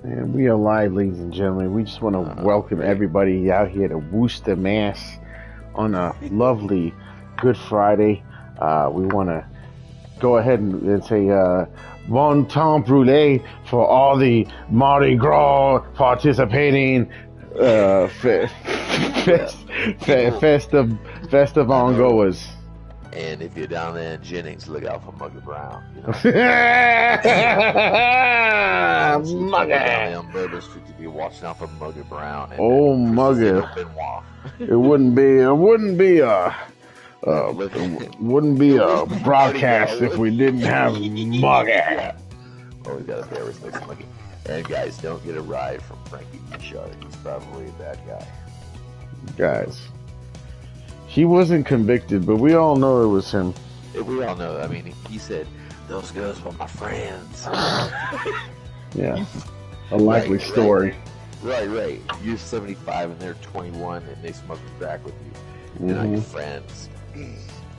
And we are live, ladies and gentlemen. We just want to welcome everybody out here to Worcester, Mass on a lovely Good Friday. We want to go ahead and say bon temps brûlé for all the Mardi Gras participating festive on-goers. And if you're down there in Jennings, look out for Mugger Brown. You know? Mugger. Down there on Bourbon Street, to be watching out for Mugger Brown. And Mugger! It wouldn't be a broadcast if we didn't have Mugger. Yeah. Oh, we got a bear with Mugger. And guys, don't get a ride from Frankie Bouchard. He's probably a bad guy. Guys. He wasn't convicted, but we all know it was him. We all know. I mean, he said, those girls were my friends. Yeah. A likely story. Right. You're 75 and they're 21 and they smoke crack with you. They're not your friends.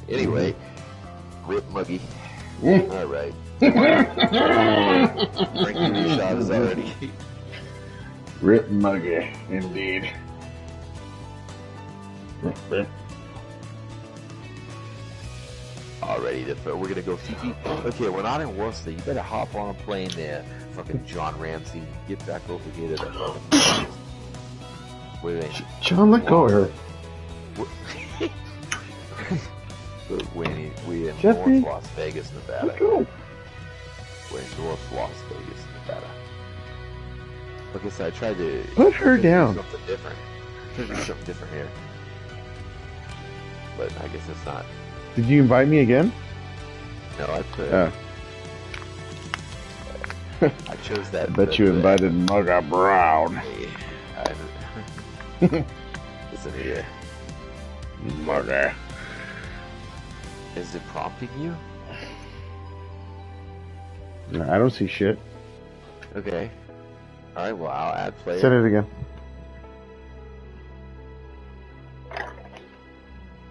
Anyway, rip Muggy. All right. Drinking your shot is already. Rip Muggy, indeed. Rip. Already, we're gonna go see. Okay, we're not in Worcester. You better hop on a plane there, fucking John Ramsey. Get back over here to that. Wait. John, let go of her. We're in Jeffrey? North Las Vegas, Nevada. Let go. We're in North Las Vegas, Nevada. Like I said, I tried to put her down. Do something different. Try to do something different here, but I guess it's not. Did you invite me again? No, I put. I chose that. I bet you invited Mugger Brown. Listen here. Mugger. Is it prompting you? No, I don't see shit. Okay. Alright, well, I'll add player. Send it again.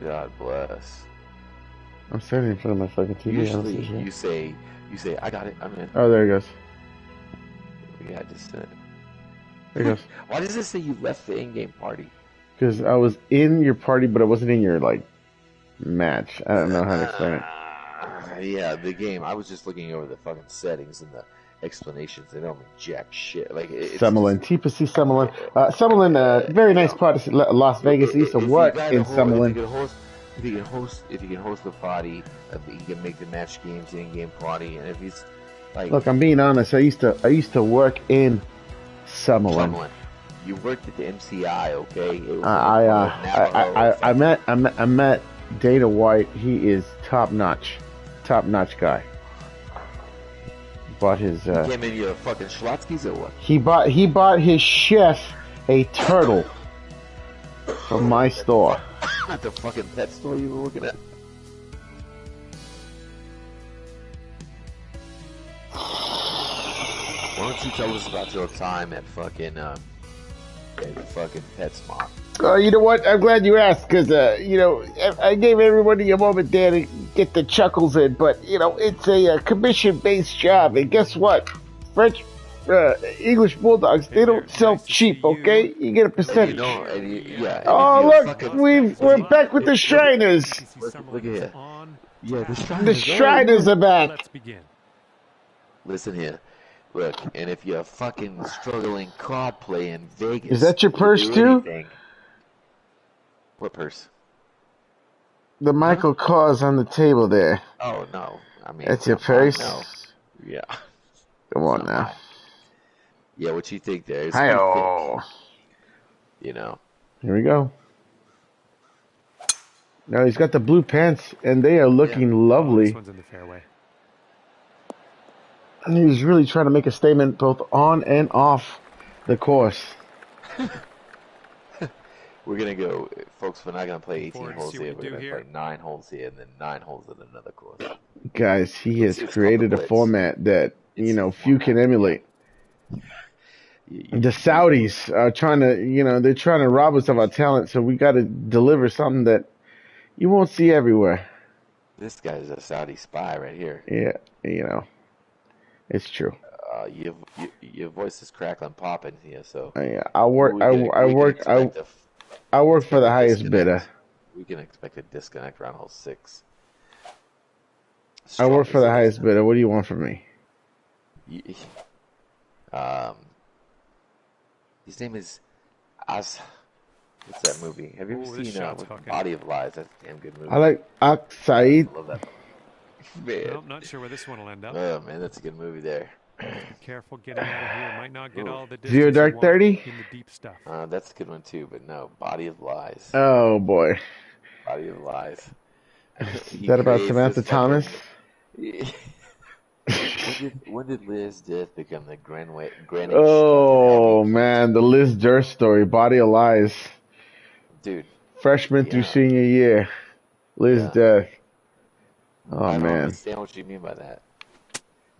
God bless. I'm standing in front of my fucking TV. Usually, you say, I got it, I'm in. Oh, there it goes. Yeah, just send it. There it goes. Why does it say you left the in-game party? Because I was in your party, but I wasn't in your, match. I don't know how to explain it. Yeah, the game. I was just looking over the fucking settings and the explanations. They don't mean jack shit. Summerlin. T-P-C Summerlin. Summerlin, very nice part of Las Vegas. He used to work in Summerlin. If you can host the party, you can make the match games in-game party, and if he's look, I'm being honest. I used to work in Summerlin. You worked at the MCI, okay? I met Dana White. He is top notch guy. Bought his. He came in your fucking Schlotzky's or what? He bought his chef a turtle from my store. Not the fucking pet store you were working at. Why don't you tell us about your time at fucking PetSmart? You know what? I'm glad you asked because I gave everybody a moment there to get the chuckles in, but it's a commission-based job, and guess what? French. English Bulldogs, they don't sell cheap, okay? You get a percentage. Oh, look, we're back with the Shriners. Look at here. Yeah, the Shriners are back. Let's begin. Listen here. Look, and if you're fucking struggling card play in Vegas... Is that your purse, too? What purse? The Michael Kors on the table there. Oh, no. I mean... That's your purse? No. Yeah. Come on now. Yeah, what you think there is... Hi-oh. Here we go. Now he's got the blue pants, and they are looking lovely. This one's in the fairway. And he's really trying to make a statement both on and off the course. We're going to go... Folks, we're not going to play 18 holes here. We're going to play 9 holes here and then 9 holes at another course. Guys, he has created a format that, few can emulate. The Saudis are trying to, they're trying to rob us of our talent, so we got to deliver something that you won't see everywhere. This guy's a Saudi spy right here. Yeah, it's true. Your voice is crackling, popping here. So Yeah, I work. we can I we can work. expect a I work for expect the a highest bidder. disconnect. We can expect a disconnect around hole 6. I work Strong for the as it is. highest bidder. What do you want from me? Y- Um, his name is As. What's that movie? Have you ever Oh, this seen shot's hooking. Body of Lies? That's a damn good movie. I like Ak I Said. love that movie. Man, Well, not sure where this one will end up. oh man, that's a good movie there. Be careful getting out of here. Might not get Ooh. all the Zero distance you Dark want 30. in the deep stuff. That's a good one too, but no, Body of Lies. Oh boy, Body of Lies. is He that about creates Samantha this fucking. Thomas? When did Liz Death become the Greenwich fucking Oh MVP? man, the Liz Durst story, Body of Lies, Dude, freshman through yeah, senior year, Liz yeah. Death. Oh I don't man, understand what you mean by that.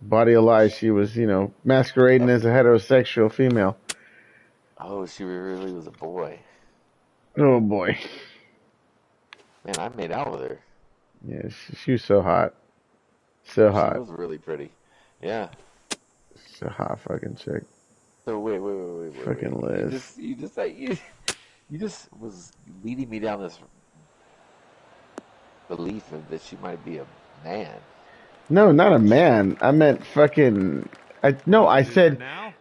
Body of Lies. She was, masquerading as a heterosexual female. Oh, she really was a boy. Oh boy, Man, I made out with her. yeah, she was so hot, so She hot, was really pretty. Yeah. so hot, fucking chick, So wait. fucking You Liz. just you just like you just was leading me down this belief of that she might be a man. No, not a man. I meant fucking. No, I said Now?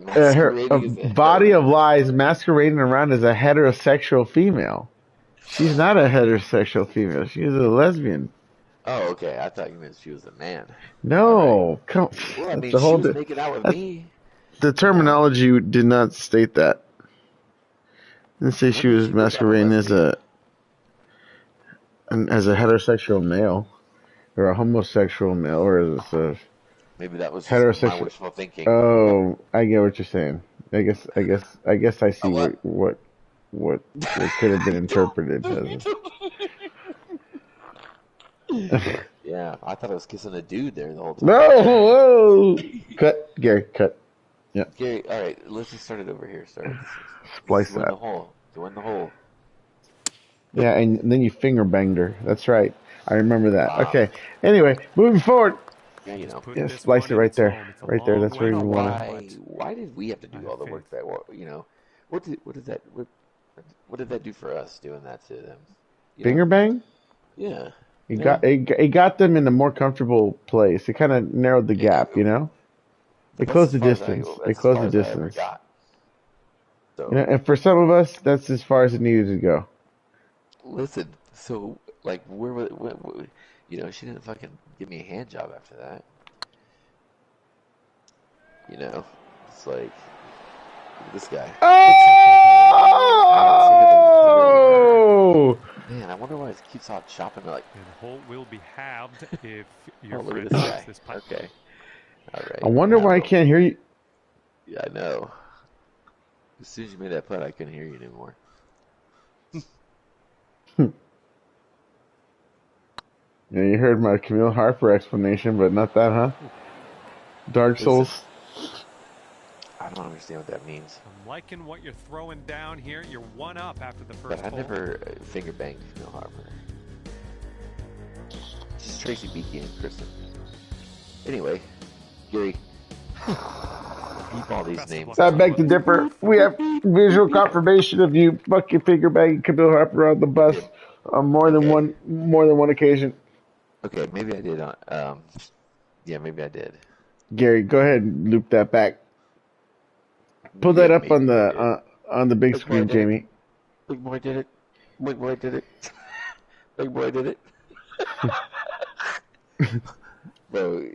her Masquerading as a Body of hetero. Lies masquerading around as a heterosexual female. She's not a heterosexual female. She is a lesbian. Oh, okay. I thought you meant she was a man. All right. No, come. Well, I That's mean, the she whole. was making out with That's me. the You know. terminology did not state that. It didn't say When she did was she become a masquerading as lesbian? a heterosexual male or a homosexual male or as a Maybe that was just my heterosexual. wishful thinking. Oh, I get what you're saying. I guess I see What? what could have been interpreted as. Yeah, I thought I was kissing a dude there the whole time. No, whoa. Cut, Gary, cut. Yeah, Gary, all right, let's just start it over here. splice Go in that. the hole. Go in the hole. Yeah, and then you finger banged her. That's right. I remember that. Ah, Okay. Anyway, moving forward. yeah, you Just know. put Yeah, this splice one it in right its there. home. It's a Right there. long That's I where way don't you know to want go, to. why did we have to I do have all the faith. work that what did that do for us doing that to them? You know? Finger bang? Yeah. It Yeah. got them in a more comfortable place. It kind of narrowed the Yeah. gap, you know? But It closed the that's distance. It as closed far the as I ever distance. got. So And for some of us, that's as far as it needed to go. listen, so like she didn't fucking give me a hand job after that. You know, it's like look at this guy. Oh! Man, I wonder why it keeps on chopping like. And hole will be halved if your Oh, look friend at this hits guy. this putt. Okay, all I right. wonder why I can't hear you. Yeah, I know. As soon as you made that putt, I couldn't hear you anymore. Yeah, you heard my Camille Harper explanation, but not that, huh? Dark Listen, Souls. I don't understand what that means. I'm liking what you're throwing down here. You're one up after the first But I hole. never finger banged Camille Harper. Just Tracy Beaky and Kristen. Anyway, Gary, keep all these names. I beg to differ. We have visual confirmation of you fucking finger banging Camille Harper on the bus Okay. on more than one occasion. Okay, maybe I did. Yeah, maybe I did. Gary, go ahead and loop that back. Pull that Yeah, up on maybe I did. the big Big boy screen, did it. Jamie. Big boy did it. Big boy did it. Big boy did it. Bro,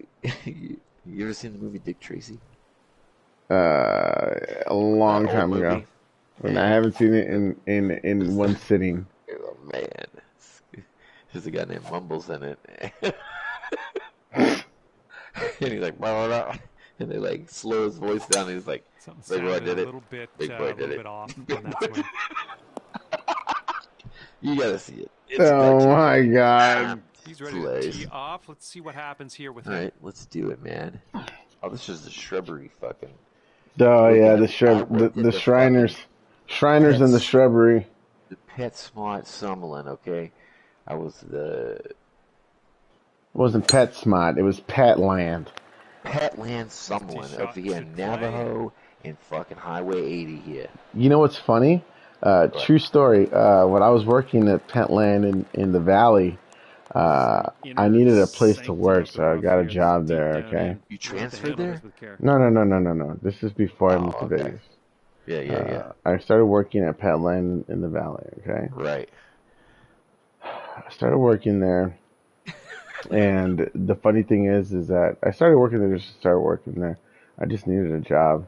you ever seen the movie Dick Tracy? A long That old time ago. movie? And Man. I haven't seen it in one sitting. Oh man, there's a guy named Mumbles in it, and he's like, blah, blah, blah. And they like slow his voice down. And he's like, Something Big boy sounded did a it. little bit, Big boy did it. off Big on that boy swing. You gotta see it. It's Oh legend. my god. He's ready to Slays. tee off. Let's see what happens here with All him. right, let's do it, man. Oh, this is the shrubbery fucking. Oh yeah, Look at I worked the at the Shriners. fucking Shriners in the Pets. shrubbery. The PetSmart Summerlin, okay? I was the It wasn't PetSmart, it was Petland. Petland someone Shot over here should in play. Navajo and fucking Highway 80 here. You know what's funny? But True story. When I was working at Pentland in the Valley, I needed a place to work, so I got a job there. Okay. you transferred there? No. This is before I moved Oh, to okay. Vegas. Yeah. I started working at Petland in the Valley. Okay. Right. I started working there, and the funny thing is that I started working there just to start working there. I just needed a job.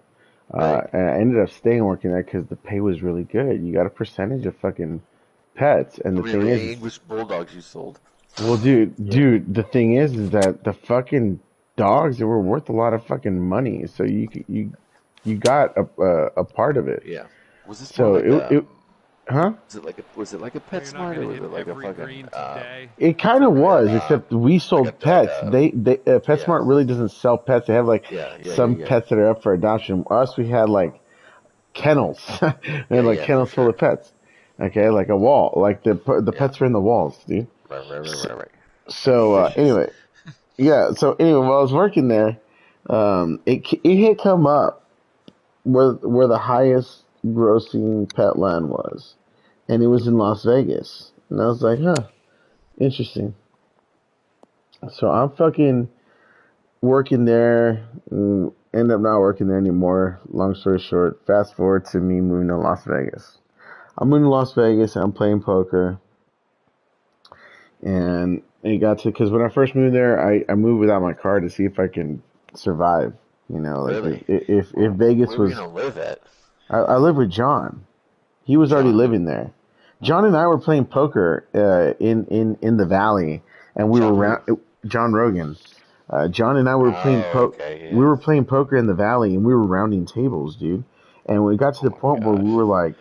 Right. And I ended up staying working there because the pay was really good. You got a percentage of fucking pets, and How the many thing is, English bulldogs you sold? well, Yeah. dude, the thing is that the fucking dogs they were worth a lot of fucking money, so you got a part of it. Yeah. Was this more So like huh? was it like a You're not PetSmart or going to was hit it like a every fucking green today. It kind of like was, a except we sold pets. They yeah. PetSmart really doesn't sell pets. They have like some Yeah. pets that are up for adoption. Us, we had like kennels. We had like Yeah, for kennels full sure. of pets. Okay, like a wall. Like the Yeah. pets are in the walls, dude. Right. Like So fishes. anyway, yeah. So anyway, while I was working there, it had come up where the highest grossing pet land was, and it was in Las Vegas. And I was like, huh, interesting. So I'm fucking working there. End up not working there anymore. Long story short, fast forward to me moving to Las Vegas. I'm moving to Las Vegas. I'm playing poker, and it got to because when I first moved there, I moved without my car to see if I can survive. You know, like Really? if Vegas Where were you was, gonna live at? I live with John. He was already John who? living there. John and I were playing poker in the valley, and we were John who? round. John Rogan. John and I were playing Oh, okay, we yeah. were playing poker in the valley, and we were rounding tables, dude. And we got to Oh the my point where we gosh. were like,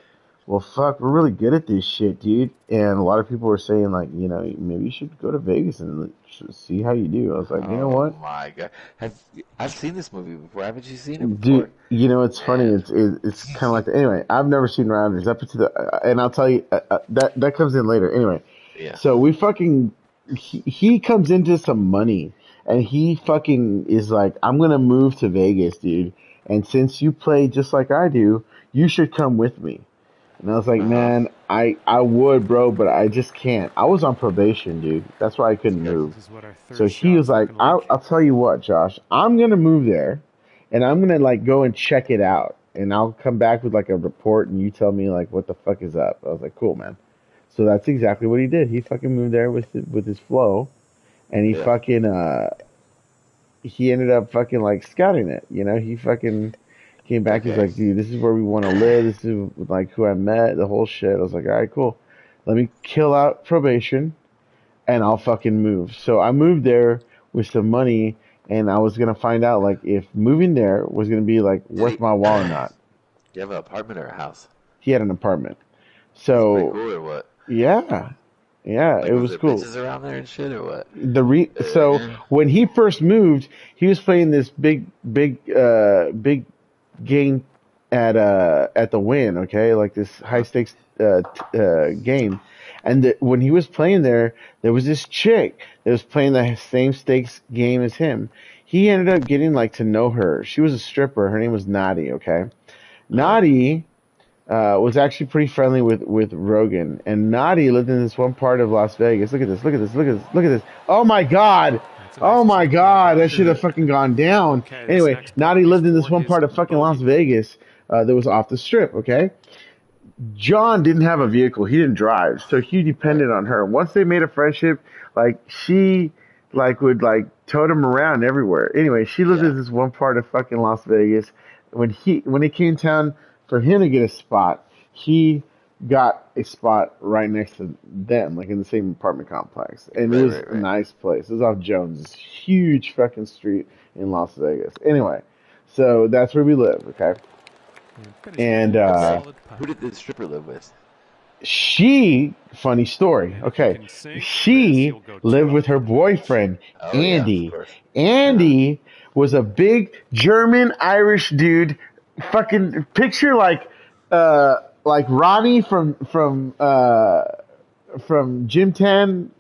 "Well, fuck, we're really good at this shit, dude." And a lot of people were saying like, you know, maybe you should go to Vegas and see how you do. I was like, you know Oh what? my god. I've seen this movie before. Haven't you seen it Dude, before? you know it's funny. Man. It's kind of like anyway. I've never seen Rounders up to the, and I'll tell you that comes in later. Anyway, Yeah. so we fucking he comes into some money, and he fucking is like, I'm gonna move to Vegas, dude. And since you play just like I do, you should come with me. And I was like, Uh-huh. man, I would, bro, but I just can't. I was on probation, dude. That's why I couldn't Okay. move. This is what our So third he was shot's like, looking like. I'll tell you what, Josh, I'm gonna move there, and I'm gonna like go and check it out, and I'll come back with like a report, and you tell me like what the fuck is up. I was like, cool, man. So that's exactly what he did. He fucking moved there with his flow, and Yeah. he ended up fucking like scouting it. You know, he fucking came back. He's Okay. like, dude, this is where we want to live. This is like who I met. The whole shit. I was like, all right, cool. Let me kill out probation, and I'll fucking move. So I moved there with some money, and I was gonna find out like if moving there was gonna be like Did worth he my while or not. do you have an apartment or a house? He had an apartment, Was it pretty so cool or what? yeah, yeah, it Like was was there cool. bitches around there and shit or what? So Uh, when he first moved, he was playing this big game at the Win, okay, like this high uh-huh. stakes game. And when he was playing there was this chick that was playing the same stakes game as him. He ended up getting like to know her. She was a stripper. Her name was Nadi. Okay, Uh-huh. Nadi was actually pretty friendly with Rogan, and Nadi lived in this one part of Las Vegas. Look at this! Look at this! Look at this! Look at this! Oh my God! That's a Oh nice my chunk there, God! That Dustin. should have fucking gone down. Okay, this Anyway, next Nadi bogey is lived in this for one his part of fucking Las bogey. Vegas that was off the strip. Okay, John didn't have a vehicle. He didn't drive, so he Right. depended on her. Once they made a friendship, like she like would like tote him around everywhere. Anyway, she lived Yeah. in this one part of fucking Las Vegas. When it came time for him to get a spot, he got a spot right next to them, like in the same apartment complex, and it was a Right. nice place. It was off Jones, this huge fucking street in Las Vegas. Anyway, so that's where we live. Okay, And finish the and hole with a Okay. solid Who putt. did the stripper live with? funny story. And if you Okay. can sink this, She you'll go lived two with up her on the course. boyfriend, Oh yeah, of Andy. course. Uh-huh. Andy was a big German Irish dude. Fucking picture like Ronnie from Jim Tan,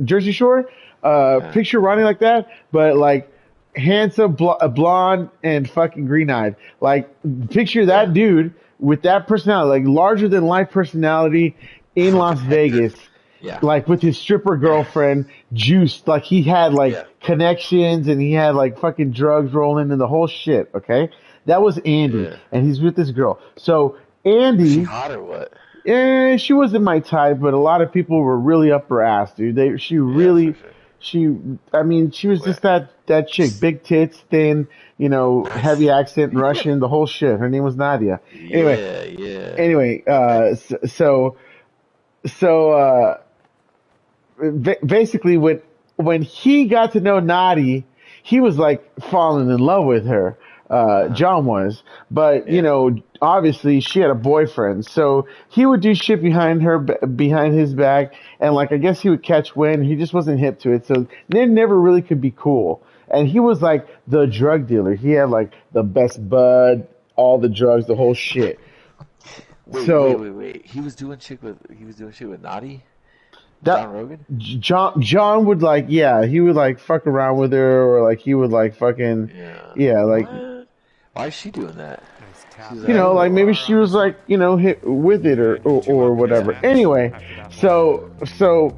Jersey Shore. Uh, Picture Ronnie like that, but like handsome, blonde, and fucking green-eyed. Like, picture Yeah. that dude with that personality, like larger than life personality in Fucking Las Hector. Vegas, Yeah. like with his stripper girlfriend, juiced. Like he had like Yeah. connections and he had like fucking drugs rolling and the whole shit. Okay, that was Andy, Yeah. and he's with this girl. So Was she Andy, hot or what? she wasn't my type, but a lot of people were really up her ass, dude. She Yeah, for really, sure. she, I mean, she was just What? that chick, big tits, thin, heavy Nice. accent, Russian, the whole shit. Her name was Nadia. Anyway, Yeah, yeah. anyway, Okay. so basically when he got to know Nadi, he was like falling in love with her. Uh-huh. John was, but Yeah. obviously she had a boyfriend, so he would do shit behind behind his back, and like I guess he would catch wind. He just wasn't hip to it, so they never really could be cool. And he was like the drug dealer. He had like the best bud, all the drugs, the whole shit. Wait, wait, So wait, wait. He was doing shit with Naughty? that John Rogan? John would like, yeah, he would like fuck around with her, or like he would like fucking, Yeah. yeah, like, What? Why is she doing that? Nice She's tap. alright like or maybe what? she was like, hit with it, or Gonna need you up this whatever. Yeah. match Anyway, after that one. so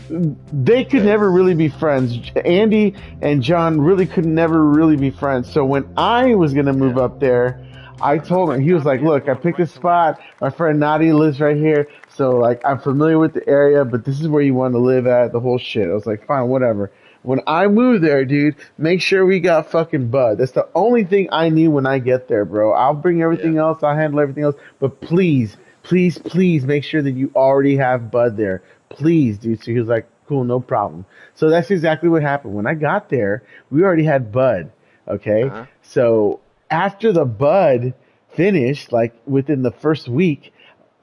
they could Okay. never really be friends. Andy and John really could never really be friends. So when I was gonna move Yeah. up there, I told him, he was like, "Look, I picked a spot. My friend Nadi lives right here, so like I'm familiar with the area, but this is where you want to live at." The whole shit. I was like, "Fine, whatever." When I move there, dude, make sure we got fucking bud. That's the only thing I need when I get there, bro. I'll bring Yeah. everything else. I'll handle everything else, but please, please, please make sure that you already have bud there. Please, dude. So he was like, cool, no problem. So that's exactly what happened. When I got there, we already had bud. Okay. Uh-huh. So after the bud finished, like within the first week,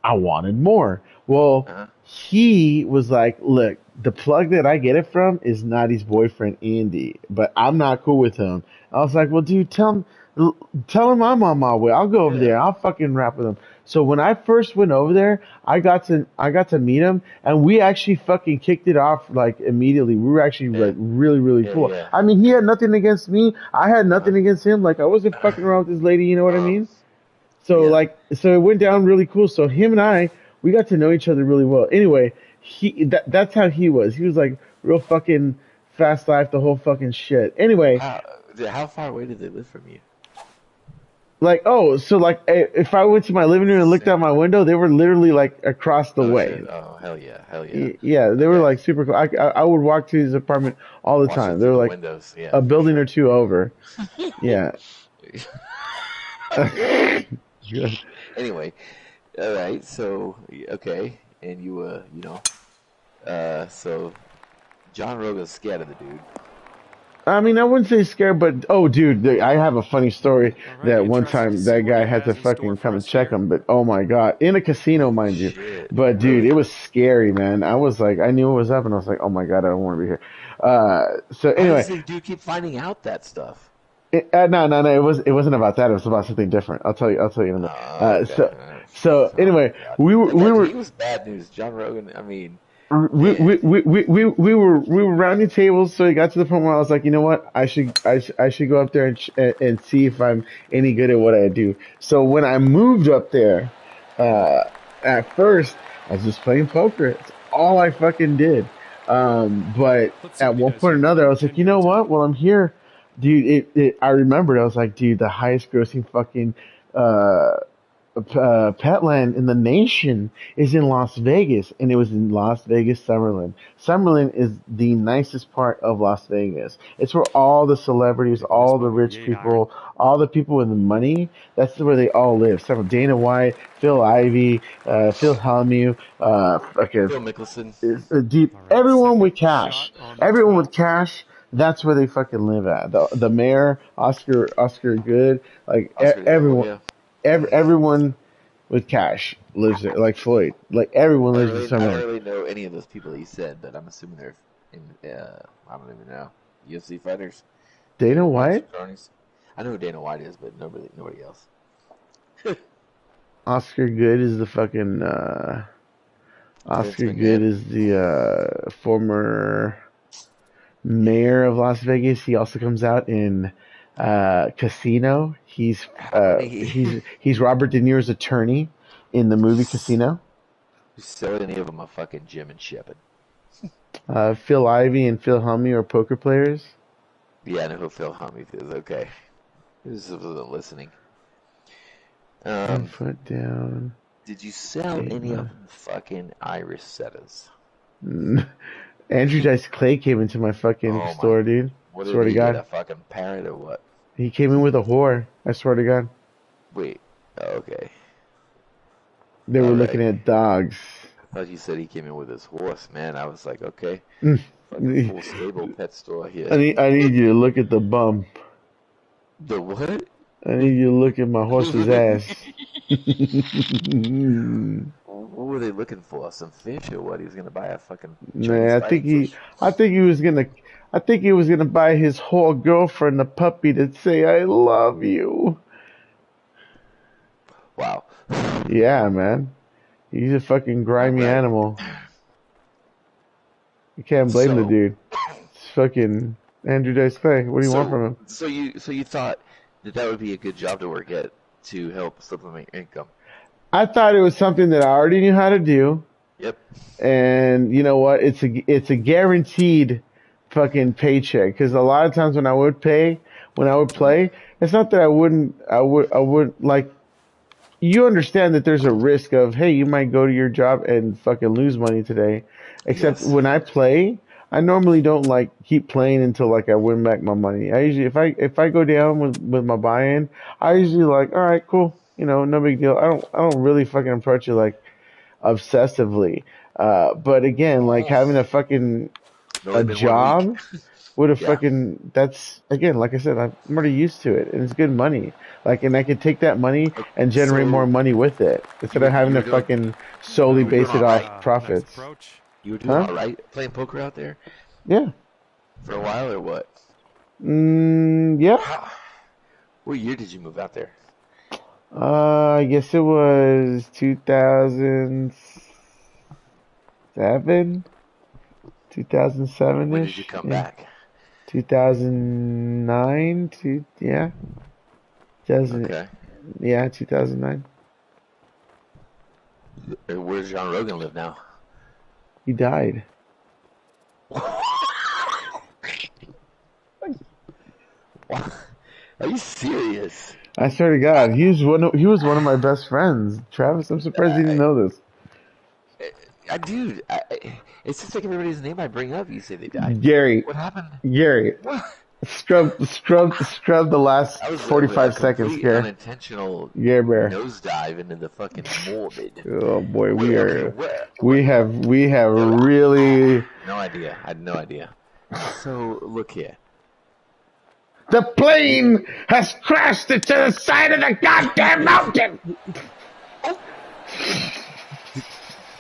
I wanted more. Well, Uh-huh. he was like, look, the plug that I get it from is Nadi's boyfriend, Andy, but I'm not cool with him. I was like, well, dude, tell him I'm on my way. I'll go over Yeah. there. I'll fucking rap with him. So when I first went over there, I got to meet him, and we actually fucking kicked it off like immediately. We were actually Yeah. like really really Yeah, cool. yeah. I mean, he had nothing against me. I had Uh-huh. nothing against him. Like I wasn't fucking around with this lady. You know what I Uh, mean? So yeah. so it went down really cool. So him and I, we got to know each other really well. Anyway, that's how he was. He was like real fucking fast life, the whole fucking shit. Anyway, How, how far away did they live from you? like so like if I went to my living room and looked out my window, they were literally like across the Oh way. shit. Oh hell yeah. Hell yeah. Yeah, they were Okay. like super cool. I would walk to his apartment all the Watching time. They through were the like windows. Yeah, a for building or sure. two over. Yeah. Anyway, all right. So okay, and so John Rogan's scared of the dude. I mean, I wouldn't say scared, but oh, dude, I have a funny story All right, that one interested to time see that what guy he had to has in store fucking for come and us check here. him. But oh my god, in a casino, Holy mind you. shit! But dude, it Really? was scary, man. I was like, I knew what was up, and I was like, oh my god, I don't want to be here. So Why does anyway, the dude keep finding out that stuff? no, it wasn't about that. It was about something different. I'll tell you in a minute. Oh, okay. So so Oh anyway, my god. we were we Imagine were he was bad news. John Rogan. I mean, we, man. we, we, we, we, we were rounding tables, so it got to the point where I was like, you know what, I should go up there and see if I'm any good at what I do. So when I moved up there, uh, at first I was just playing poker. It's all I fucking did. But Let's see at what he one does point or here. another, I was like, 10 you know minutes what? out. Well, I'm here, dude. I remembered. I was like, dude, the highest grossing fucking uh Petland in the nation is in Las Vegas, and it was in Las Vegas Summerlin. Summerlin is the nicest part of Las Vegas. It's where all the celebrities, Taking this all the one with rich the 8-iron. people, all the people with the money. That's where they all live. Some Dana White, Phil Ivey, Phil Hellmuth, okay, Phil Mickelson. deep. All right, Everyone second with shot cash. on the Everyone with 12th. cash. That's where they fucking live at. The mayor, Oscar Good, like Oscar the Gobble. everyone Yeah. everyone with cash lives there, like Floyd. Like everyone lives in I Summerlin. don't really know any of those people that you said, but I'm assuming they're in. I don't even know. UFC fighters. Dana Boxing White, cronies. I know who Dana White is, but nobody else. Oscar Good is the fucking Vince Oscar Good McMahon. is the former mayor of Las Vegas. He also comes out in Casino. How many? He's Robert De Niro's attorney in the movie Casino. So many of them are fucking Jim and Shepard. Phil Ivey and Phil Helmy are poker players. Yeah, I know who Phil Hummy is. Okay. This wasn't listening. 10 foot down. Did you sell any of them fucking Irish setters? Andrew Dice Clay came into my fucking Oh store, my! dude. What Swear did to he get? God. A fucking parrot or what? He came in with a whore. I swear to God. Wait. Okay. They were All looking right. at dogs. I thought you said he came in with his horse. Man, I was like, okay, I fucking full stable pet store here. need you to look at the bump. The what? I need you to look at my horse's ass. What were they looking for? Some fish or what? He was gonna buy a fucking Chinese Nah, fighting fish? I think he was gonna buy his whole girlfriend a puppy to say I love you. Wow. Yeah, man. He's a fucking grimy Right. animal. You can't blame the So, dude. It's fucking Andrew Dice Clay. What do you want from him? so you thought that would be a good job to work at to help supplement your income? I thought it was something that I already knew how to do, Yep. and you know what? It's a guaranteed fucking paycheck. Because a lot of times when I would play, it's not that I would like. You understand that there's a risk of, hey, you might go to your job and fucking lose money today. Except Yes. when I play, I normally don't like keep playing until like I win back my money. I usually, if I go down with my buy-in, I usually like, all right, cool, no big deal. I don't really fucking approach it like obsessively. But again, like having It's a only been 1 week. job would have Yeah. that's again, like I said, I'm already used to it and it's good money. Like, and I could take that money and generate more So money with it instead of having you to were doing fucking solely you were doing base it all off right. Nice profits. approach. You were doing Huh? all right playing poker out there Yeah. for a while or what? Yeah. What year did you move out there? I guess it was 2007, When did you 2007-ish. come Yeah. back? 2009 to, yeah. 2000, Okay. yeah, 2009. Where's John Rogan live now? He died. What? Are you serious? I swear to God, he was one of my best friends. Travis, I'm surprised you didn't know this. Dude, it seems like everybody's name I bring up, you say they died. Gary, What happened? Gary, What? scrub the last That was a 45 seconds, complete Gary. unintentional Gary Bear. nosedive into the fucking morbid. Oh boy, Wait, okay, where? we have really. No idea. I had no idea. So, look here. The plane has crashed into the side of the goddamn mountain.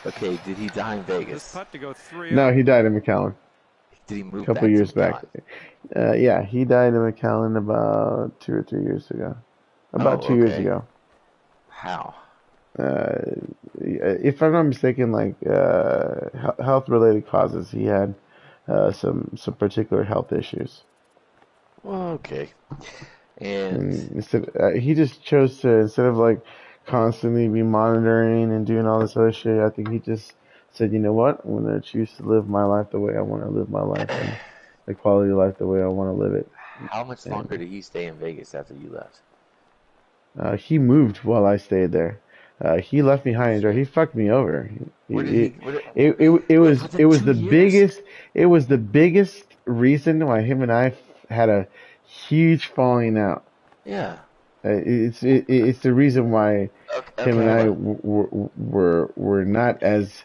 Okay, did he die in This Vegas? putt to go 3 No, he died in McAllen Did he move a couple back years to back. McAllen? Yeah, he died in McAllen about 2 or 3 years ago. About Oh, 2 years okay. ago. How? If I'm not mistaken, like health-related causes, he had some particular health issues. Well, okay. And He just chose to, instead of like constantly be monitoring and doing all this other shit, I think he just said, you know what, I'm gonna choose to live my life the way I want to live my life and the quality of life the way I want to live it. how much longer did he stay in Vegas after you left? He moved while I stayed there. He left me high and dry. He fucked me over. Where did he? It was Within the 2 years? biggest reason why him and I had a huge falling out. Yeah. It's the reason why Okay, him and I hold were not as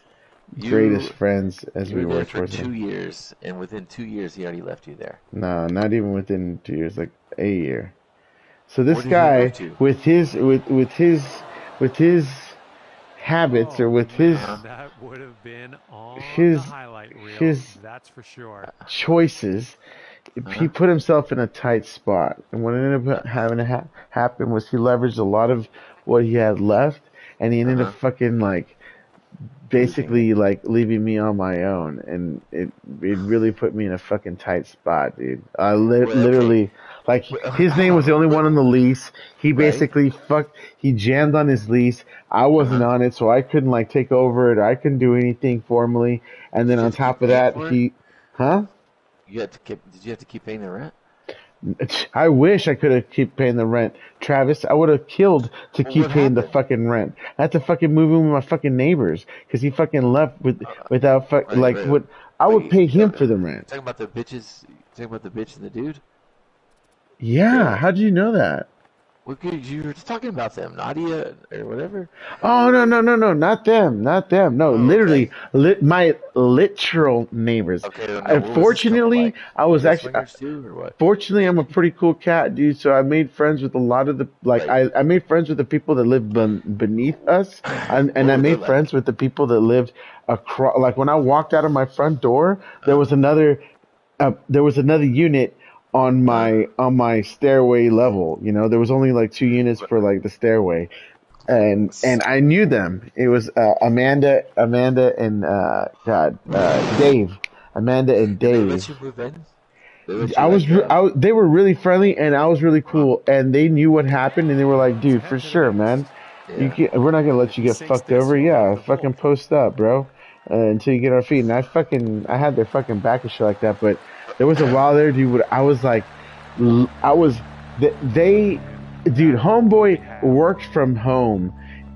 You greatest friends as you we were were there for towards 2 him. years, and within 2 years, he already left you there. No, not even within 2 years, like a year. So Where this did he guy move to? with his habits or with his That would have been on his the highlight reel. his That's for sure. choices, he put himself in a tight spot. And what ended up having to happen was he leveraged a lot of what he had left, and he ended up fucking like basically like leaving me on my own, and it really put me in a fucking tight spot, dude. Well, okay. Literally, like his name was the only one on the lease. He Right? basically he jammed on his lease. I wasn't Uh-huh. on it, so I couldn't like take over it. I couldn't do anything formally. And then Did you on have to keep top of paying that, for it? huh? Did you have to keep paying the rent? I wish I could have keep paying the rent, Travis. I would have killed to Well, keep what paying the happened? fucking rent. I had to fucking move in with my fucking neighbors because he fucking left without Right, like right. what I would Wait, pay him for the rent. talking about the bitches, talking about the bitch and the dude? Yeah, The how did you know that? what good you were just talking about them, Nadia or whatever? Oh no, not them, not them. No, Oh, literally, okay. my literal neighbors. Okay, no, what was this couple Unfortunately, like? I Were was they actually. swingers too, or what? Fortunately, I'm a pretty cool cat, dude. So I made friends with a lot of the like Right. I made friends with the people that lived beneath us, and What I were they made like? friends with the people that lived across. Like when I walked out of my front door, Uh, there was another unit uh, on my stairway level. You know, there was only like two units what, for like the stairway, and I knew them. It was Amanda, and Dave, Amanda and did they let Dave. you move in? They let you like They were really friendly, and I was really uh, cool, and they knew what happened, and they were like, Let's dude, for head to the sure, next. man, yeah. we're not gonna let you If he get sinks fucked this, over. we'll have Yeah, the fucking vault. post up, bro, until you get our feet. And I had their fucking back and shit like that, but there was a while there, dude. I was like, I was, they, dude, Now what we homeboy have. worked from home,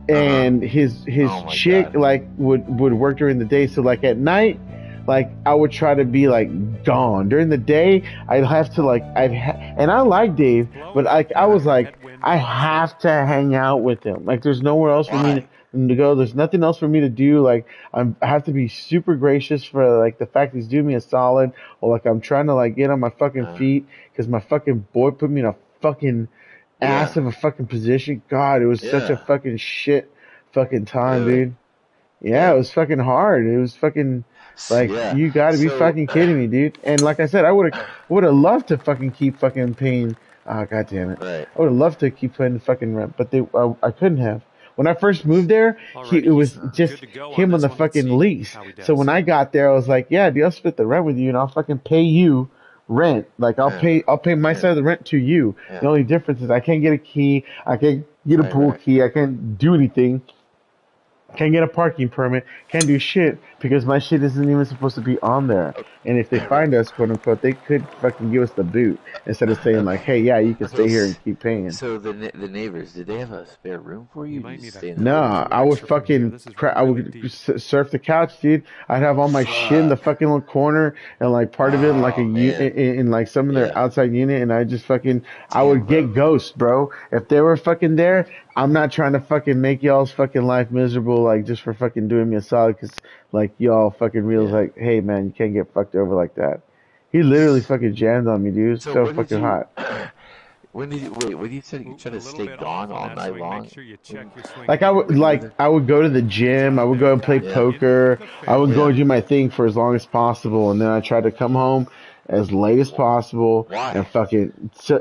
Uh-huh. and Oh his my chick God. like would work during the day, so like at night, like I would try to be like gone during the day. I'd have to like and I like Dave, but Blowing up like I here. was like Headwind I crossing. have to hang out with him. Like there's nowhere else for me Why? to go. There's nothing else for me to do. Like I have to be super gracious for like the fact he's doing me a solid, or like I'm trying to like get on my fucking Uh, feet because my fucking boy put me in a fucking ass yeah. of a fucking position. God, it was such a Yeah. fucking shit fucking time, Really? dude. Yeah, it Yeah. was fucking hard. It was fucking like Yeah. you got to be So, fucking kidding me, dude. And like I said, I would have loved to fucking keep fucking paying. Oh god damn it! right. I would have loved to keep paying the fucking rent, but I couldn't have. When I first moved there, it Alrighty, was he's just good to go on him on this the one. Let's fucking see lease. how he So when does. I got there, I was like, yeah, dude, I'll split the rent with you, and I'll fucking pay you rent. Like Yeah. I'll pay my Yeah. side of the rent to you. The Yeah. only difference is I can't get a key. I can't get a Right. pool Right. key. I can't do anything. Can't get a parking permit. Can't do shit because my shit isn't even supposed to be on there. And if they Okay. find us, quote unquote, they could fucking give us the boot instead of saying like, Okay. "Hey, yeah, you can Okay. stay here and keep paying." So the neighbors, did they have a spare room for you? You Or did might you need a stay in the foot living or Nah, room? two I would extra from here. fucking This is I really would deep. surf the couch, dude. I'd have all my shit in the Fuck. fucking little corner and like part of it in like Oh man. in like some of their Yeah. outside unit, and I just fucking I Damn, would bro. get ghosts, bro. If they were fucking there, I'm not trying to fucking make y'all's fucking life miserable, like just for fucking doing me a solid, cause like y'all fucking realize Yeah. like, hey man, you can't get fucked over like that. He literally fucking jammed on me, dude. It's So so what did fucking you? hot. When did you wait? What did you say? You try Moving a to little stay bit off gone on all that night swing. Make long sure you check your swing Like angle. when you were there? I would go to the He's gym, I out would there go and play now, Yeah. into poker, the I would go fairway. and Yeah. do my thing for as long as possible, and then I tried to come home as late as possible and Why? fucking so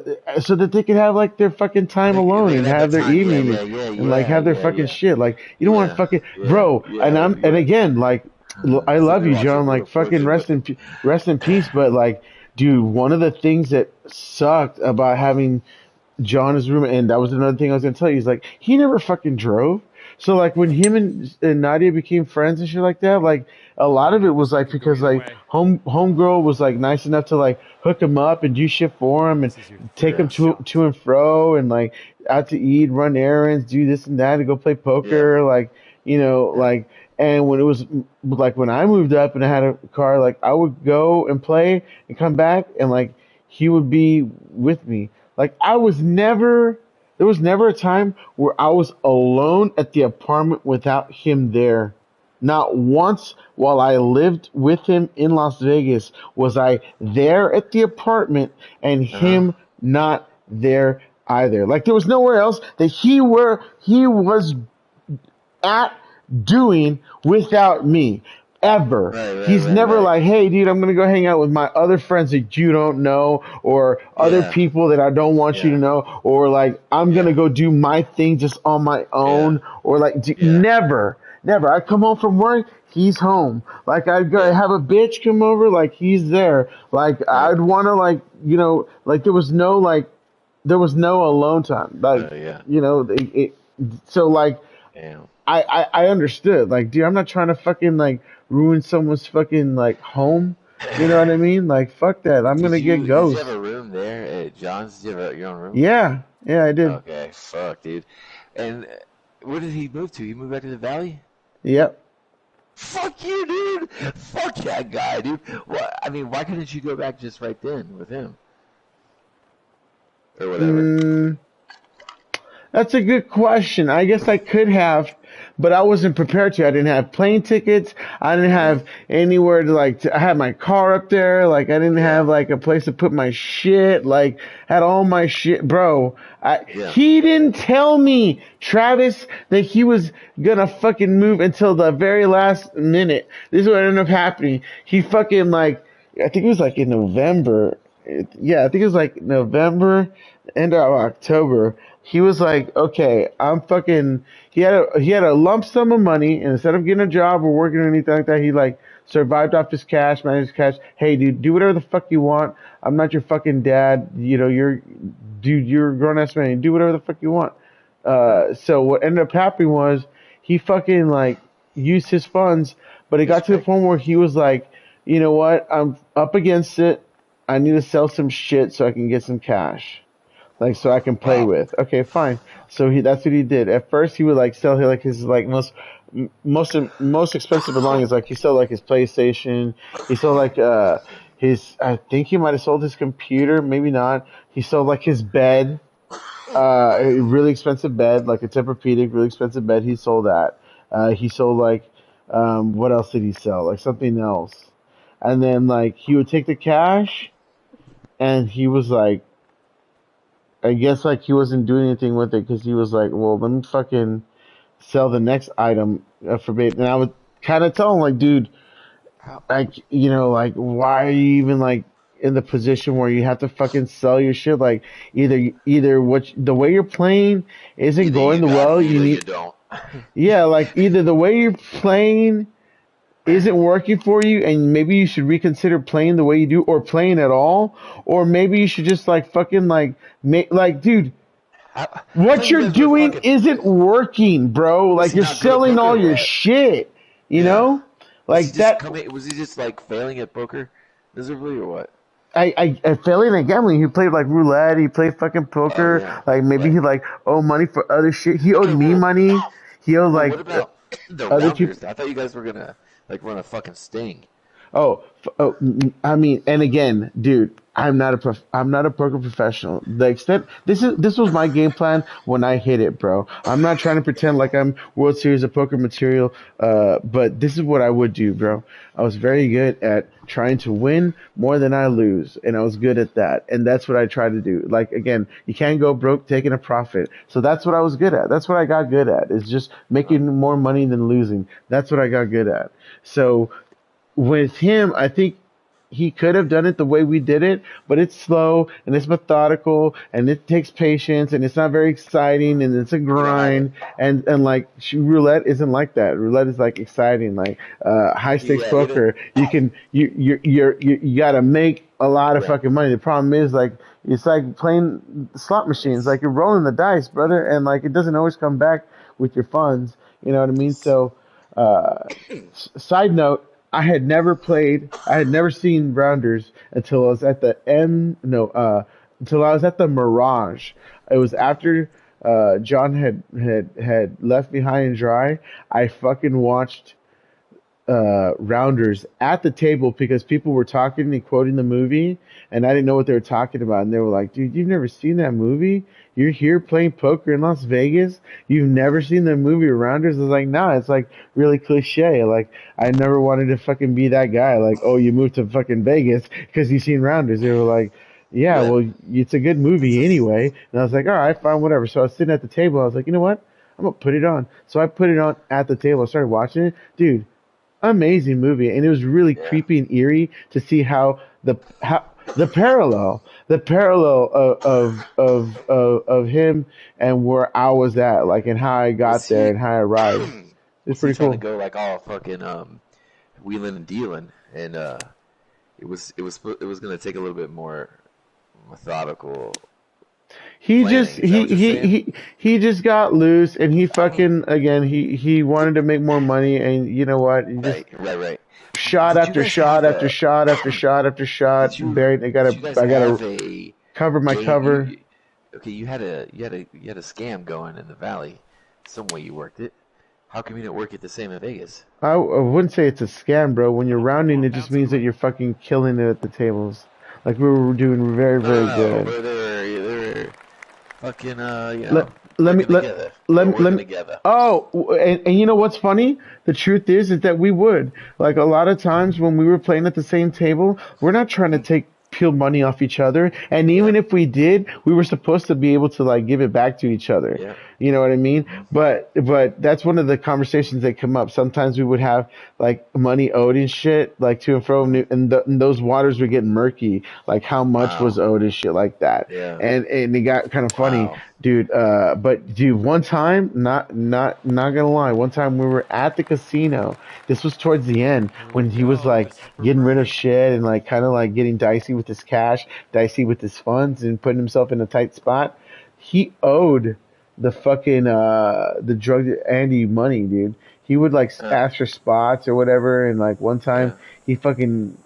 that they could have like their fucking time alone They could and have that have their time. Yeah. evening Yeah. Yeah. and like Yeah. have their Yeah. fucking Yeah. shit. Like you don't want to Yeah. fucking Yeah. bro, Yeah. and Yeah. again like I So love they're you, watching John. Wheel Like of fucking Fortune, but rest in peace. But like, dude, one of the things that sucked about having John is roommate, and that was another thing I was gonna tell you. Is like he never fucking drove. So like when him and Nadia became friends and shit like that, like a lot of it was like Could go because either like way. homegirl was like nice enough to like hook him up and do shit for him and This is your take him yeah. third shot. to and fro and like out to eat, run errands, do this and that, and go play Yeah. poker, like Yeah. like. And when it was like when I moved up and I had a car, like I would go and play and come back, and like he would be with me. Like I was never there was never a time where I was alone at the apartment without him there. Not once while I lived with him in Las Vegas was I there at the apartment and Uh huh. him not there either. Like there was nowhere else that he was at doing without me ever. Right. Right. He's Right. never Right. like, hey, dude, I'm gonna go hang out with my other friends that you don't know, or other Yeah. people that I don't want you to Yeah. know, or like I'm gonna Yeah. go do my thing just on my Yeah. own, or like Yeah. never, Never. I come home from work, he's home. Like I'd go Yeah. have a bitch come over, like he's there. Like Right. I'd want to, like like there was no alone time. Like Yeah. so like Damn. I understood. Like, dude, I'm not trying to fucking like ruin someone's fucking like home. You know what I mean? Like, fuck that. I'm gonna get Did you have ghosts. a room there at John's? Did you have your own room? Yeah, yeah, I did. Okay, fuck, dude. And where did he move to? He moved back to the valley? Yep. Fuck you, dude. Fuck that guy, dude. Well, I mean, why couldn't you go back just right then with him or whatever? Mm, that's a good question. I guess I could have, but I wasn't prepared to. I didn't have plane tickets. I didn't Uh-huh. have anywhere to I had my car up there. Like I didn't Yeah. have like a place to put my shit. Like had all my shit, bro. Yeah. He didn't tell me, Travis, that he was gonna fucking move until the very last minute. This is what ended up happening. He fucking I think it was like in November. Yeah, I think it was like November, end of October. He was like, okay, I'm fucking. He had a lump sum of money, and instead of getting a job or working or anything like that, he like survived off his cash, managed his cash. Hey, dude, do whatever the fuck you want. I'm not your fucking dad. You're a grown ass man. Do whatever the fuck you want. Right. So what ended up happening was he fucking like used his funds, but it Just got to the quick. point where he was like, you know what? I'm up against it. I need to sell some shit so I can get some cash, like so I can play Wow. with. Okay, fine. So that's what he did. At first, he would like sell like his like most expensive belongings. Like he sold like his PlayStation. He sold like his. I think he might have sold his computer. Maybe not. He sold like his bed. A really expensive bed, like a Tempur-Pedic, really expensive bed. He sold that. He sold like what else did he sell? Like something else. And then like he would take the cash and he was like, I guess like he wasn't doing anything with it because he was like, well, let me fucking sell the next item for bait. And I would kind of tell him like, dude, How? like like why are you even like in the position where you have to fucking sell your shit? Like either the way you're playing isn't Either you going the got well. it, You either you need don't. yeah, like either the way you're playing isn't working for you and maybe you should reconsider playing the way you do or playing at all, or maybe you should just like fucking like make like dude, I thought what you you're guys were doing fucking. isn't working, bro. Was Like he you're not good at selling poker all or your what? shit, Yeah. Was he like just that. coming? Was he just like failing at poker miserably or what? I failing at gambling. He played like roulette. He played fucking Oh poker. yeah. Like maybe Right. he like owed money for other shit. He owed Okay. me money. He owed Well, like what about the other people. rounders? I thought you guys were gonna like run a fucking sting. I mean, and again, dude, I'm not a poker professional. The extent this was my game plan when I hit it, bro. I'm not trying to pretend like I'm World Series of Poker material, but this is what I would do, bro. I was very good at trying to win more than I lose, and I was good at that, and that's what I tried to do. Like again, you can't go broke taking a profit, so that's what I was good at. That's what I got good at. Is just making more money than losing. That's what I got good at. So with him, I think he could have done it the way we did it, but it's slow and it's methodical and it takes patience and it's not very exciting and it's a You don't have it. grind and like roulette isn't like that. Roulette is like exciting, like high stakes Yeah. They don't. poker. You can you gotta make a lot of Yeah. fucking money. The problem is like it's like playing slot machines. It's Like you're rolling the dice, brother, and like it doesn't always come back with your funds. You know what I mean? So side note, I had never seen Rounders until I was at the M, no, until I was at the Mirage. It was after John had left me high and dry. I fucking watched rounders at the table because people were talking and quoting the movie, and I didn't know what they were talking about. And they were like, "Dude, you've never seen that movie? You're here playing poker in Las Vegas. You've never seen the movie Rounders?" I was like, "Nah, it's like really cliche. Like I never wanted to fucking be that guy. Like, oh, you moved to fucking Vegas because you seen Rounders." They were like, "Yeah, Yeah. well, it's a good movie anyway." And I was like, "All right, fine, whatever." So I was sitting at the table. I was like, "You know what? I'm gonna put it on." So I put it on at the table. I started watching it, dude, amazing movie, and it was really Yeah. creepy and eerie to see how the parallel of him and where I was at, like, and how I got Was there he? and how I arrived. Was he pretty trying cool. to go like all fucking wheeling and dealing, and it was going to take a little bit more methodical He just planning. Is that what you're saying? he just got loose, and he fucking again he wanted to make more money, and you know what? He just Right. shot Did you after guys shot have after a? shot after shot after shot. Did you Buried. did you guys I have gotta a cover my game? cover. Okay, you had a scam going in the valley. Some way you worked it. How come you didn't work it the same in Vegas? I wouldn't say it's a scam, bro. When you're rounding, it just means that you're fucking killing it at the tables. Like we were doing very, very No, good. but they're fucking Let let me working let together. let They're me let working me. together. Oh, and you know what's funny? The truth is that we would like a lot of times when we were playing at the same table, we're not trying to take peel money off each other, and Yeah, even if we did, we were supposed to be able to like give it back to each other. yeah. You know what I mean? But that's one of the conversations that come up. Sometimes we would have like money owed and shit, like to and fro, and those waters were getting murky, like how much was Wow. owed and shit like that. Yeah. And it got kind of funny, Wow. dude. But dude, one time, not gonna lie, one time we were at the casino. This was towards the end Here we when he was go. like This is for getting rid of birdie. shit and like kind of like getting dicey with his cash, dicey with his funds, and putting himself in a tight spot. He owed the fucking the drug Andy money, dude. He would like Uh, ask for spots or whatever, and like one time yeah. he fucking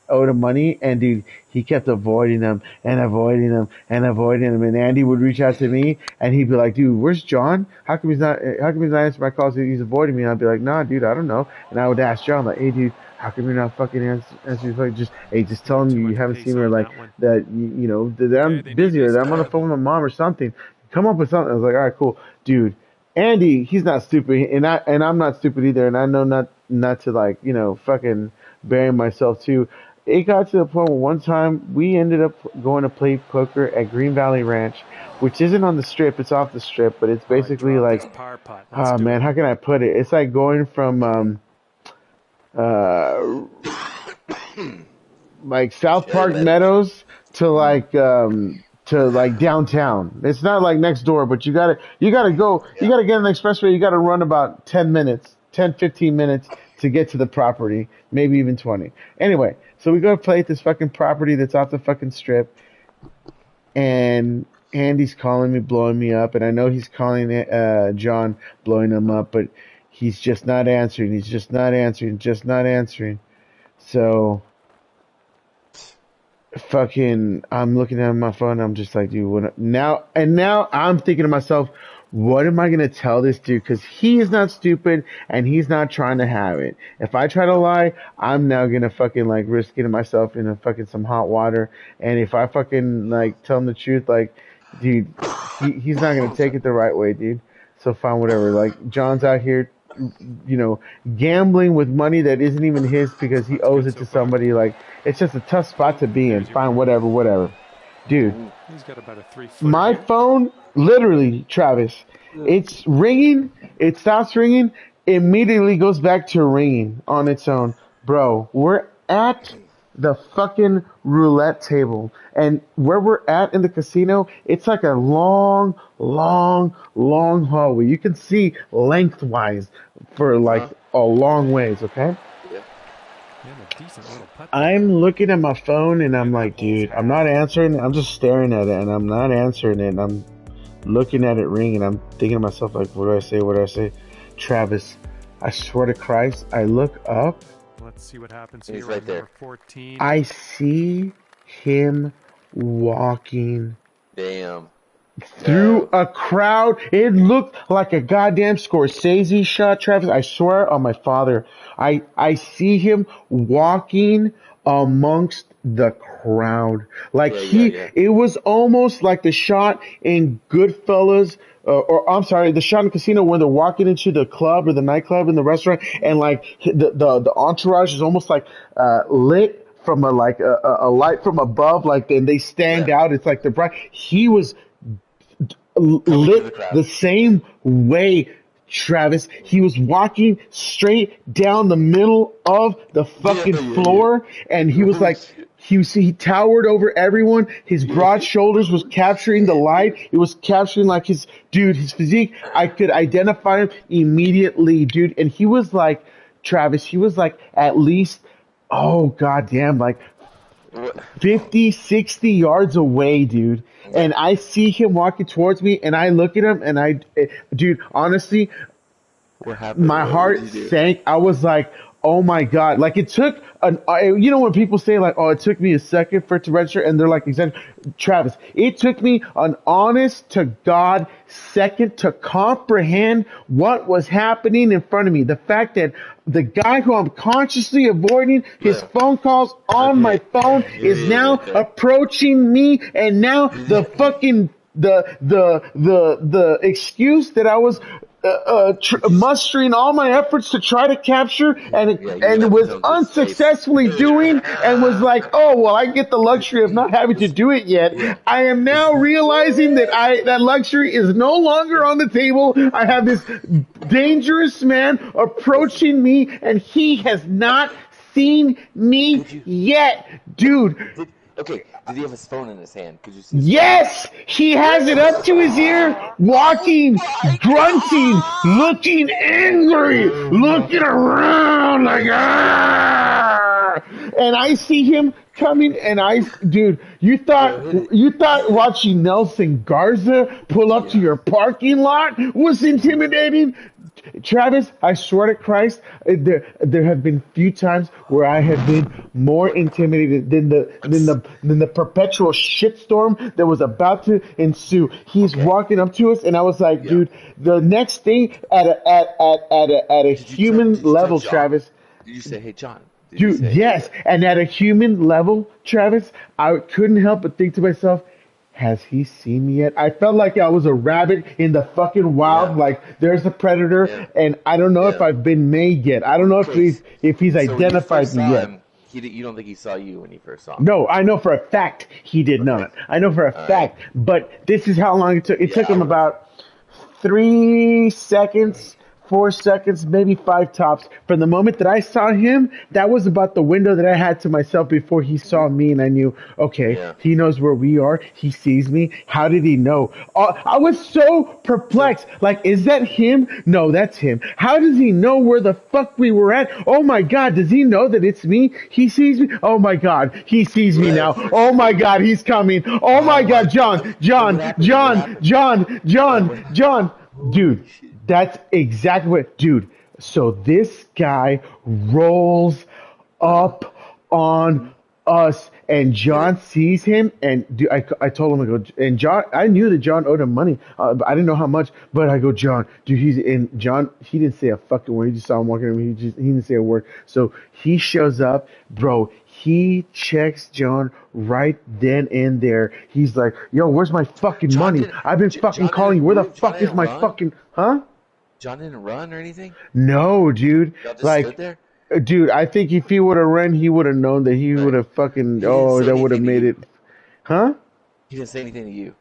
owed him money, and dude, he kept avoiding them and avoiding them and avoiding them. And Andy would reach out to me, and he'd be like, "Dude, where's John? How come he's not answering my calls? He's avoiding me." And I'd be like, "Nah, dude, I don't know." And I would ask John, like, "Hey, dude, how come you're not fucking answering? Like, just hey, just A tell little him too you much haven't pace seen me, or on like that one. that you know that I'm Okay, they need busy or this that I'm on the phone birdie. with my mom or something. Come up with something." I was like, "All right, cool, dude." Andy, he's not stupid, and I'm not stupid either, and I know not to like fucking bury myself too. It got to the point where one time we ended up going to play poker at Green Valley Ranch, which isn't on the strip; it's off the strip, but it's Oh, I basically dropped this like, par putt. Let's oh do man, it. how can I put it? It's like going from uh like South Cherry Park Meadows. Meadows to like downtown. It's not like next door, but you Yeah. gotta get on the expressway, you gotta run about 10 minutes, 10 15 minutes to get to the property, maybe even 20. Anyway, so we go play at this fucking property that's off the fucking strip, and Andy's calling me, blowing me up, and I know he's calling John, blowing him up, but he's just not answering. He's just not answering. So fucking I'm looking at my phone, I'm just like, dude, now I'm thinking to myself, what am I gonna tell this dude? Because he is not stupid and he's not trying to have it. If I try to lie, I'm now gonna fucking like risk getting myself in a fucking some hot water. And if I fucking like tell him the truth, like, dude, he's not gonna take it the right way, dude. So fine, whatever. Like John's out here, gambling with money that isn't even his because he That's owes good it so to far. somebody. Like it's just a tough spot to be in. There's your Fine, birdie. whatever. Dude, He's got about a 3-footer my here. phone, literally, Travis, it's ringing. It stops ringing. Immediately goes back to ringing on its own. Bro, we're at the fucking roulette table. And where we're at in the casino, it's like a long hallway. You can see lengthwise for like Uh-huh. a long ways, okay? Yeah. And a decent little putt there. I'm looking at my phone and Boy, I'm that like, hole's dude, I'm not half. answering it. I'm just staring at it and I'm not answering it. And I'm looking at it ring and I'm thinking to myself, like, what do I say? What do I say? Travis, I swear to Christ, I look up, Let's see what happens He's here right on there. number 14. I see him walking Damn. through No. a crowd. It looked like a goddamn Scorsese shot, Travis. I swear on my father. I see him walking amongst the crowd. Like Yeah. it was almost like the shot in Goodfellas, or I'm sorry, the shot in Casino when they're walking into the club or the nightclub in the restaurant, and like the entourage is almost like lit from a light from above, like, and they stand Yeah. out. It's like the bright. He was Coming through the lit crowd. the same way, Travis. He was walking straight down the middle of the fucking Yeah. floor, and he was Oh like, shit. he towered over everyone. His broad shoulders was capturing the light. It was capturing like his physique. I could identify him immediately, dude. And he was like, Travis, he was like at least, oh goddamn, like What? 50, 60 yards away, dude. And I see him walking towards me, and I look at him, and dude, honestly, What happened? my What heart did you do? sank. I was like, oh my God. Like it took when people say like, oh, it took me a second for it to register, and they're like, exactly, Travis, it took me an honest to God second to comprehend what was happening in front of me. The fact that the guy who I'm consciously avoiding his Yeah. phone calls on my Okay. phone is now Okay. approaching me, and now the fucking the excuse that I was mustering all my efforts to try to capture and Yeah, you and had was to just unsuccessfully doing, and was like, oh well, I get the luxury of not having to do it yet. Yeah. I am now realizing that that luxury is no longer on the table. I have this dangerous man approaching me, and he has not seen me Could you? yet, dude. Okay. Did he have his phone in his hand? Could you see his Yes, he has it up to his ear, walking, grunting, looking angry, looking around like, ah! And I see him coming, and dude, you thought watching Nelson Garza pull up to your parking lot was intimidating? Travis, I swear to Christ, there have been few times where I have been more intimidated than the perpetual shitstorm that was about to ensue. He's Okay. walking up to us, and I was like, Yeah. dude, the next thing at a human Did you tell level, John? Travis. Did you say, hey, John? Did you Dude, say, yes. And at a human level, Travis, I couldn't help but think to myself, has he seen me yet? I felt like I was a rabbit in the fucking wild. Yeah. Like there's a predator, Yeah. and I don't know if Yeah. I've been made yet. I don't know if Okay. he's So when you identified first me saw yet. him, you don't think he saw you when you first saw him? No, I know for a fact he did Okay. not. I know for a All right. fact. But this is how long it took. It Yeah, took him about 3 seconds, 4 seconds, maybe five tops. From the moment that I saw him, that was about the window that I had to myself before he saw me, and I knew, okay, Yeah. he knows where we are. He sees me. How did he know? I was so perplexed. Like, is that him? No, that's him. How does he know where the fuck we were at? Oh my God, does he know that it's me? He sees me. Oh my God, he sees me now. Oh my God, he's coming. Oh my God, John, dude. That's exactly what, dude. So this guy rolls up on us, and John sees him, and dude, I told him, I go, and John, I knew that John owed him money, but I didn't know how much, but I go, John, dude, John, he didn't say a fucking word. He just saw him walking, he didn't say a word. So he shows up, bro. He checks John right then and there. He's like, yo, where's my fucking John money? didn't- I've been J- fucking John calling you. didn't Where the move? fuck John is didn't my run? fucking, huh? John didn't run or anything? No, dude. Y'all just Like, stood there? dude, I think if he would have run, he would have known that he Right. would have fucking, He didn't say that would have anything to made you. it, huh? He didn't say anything to you.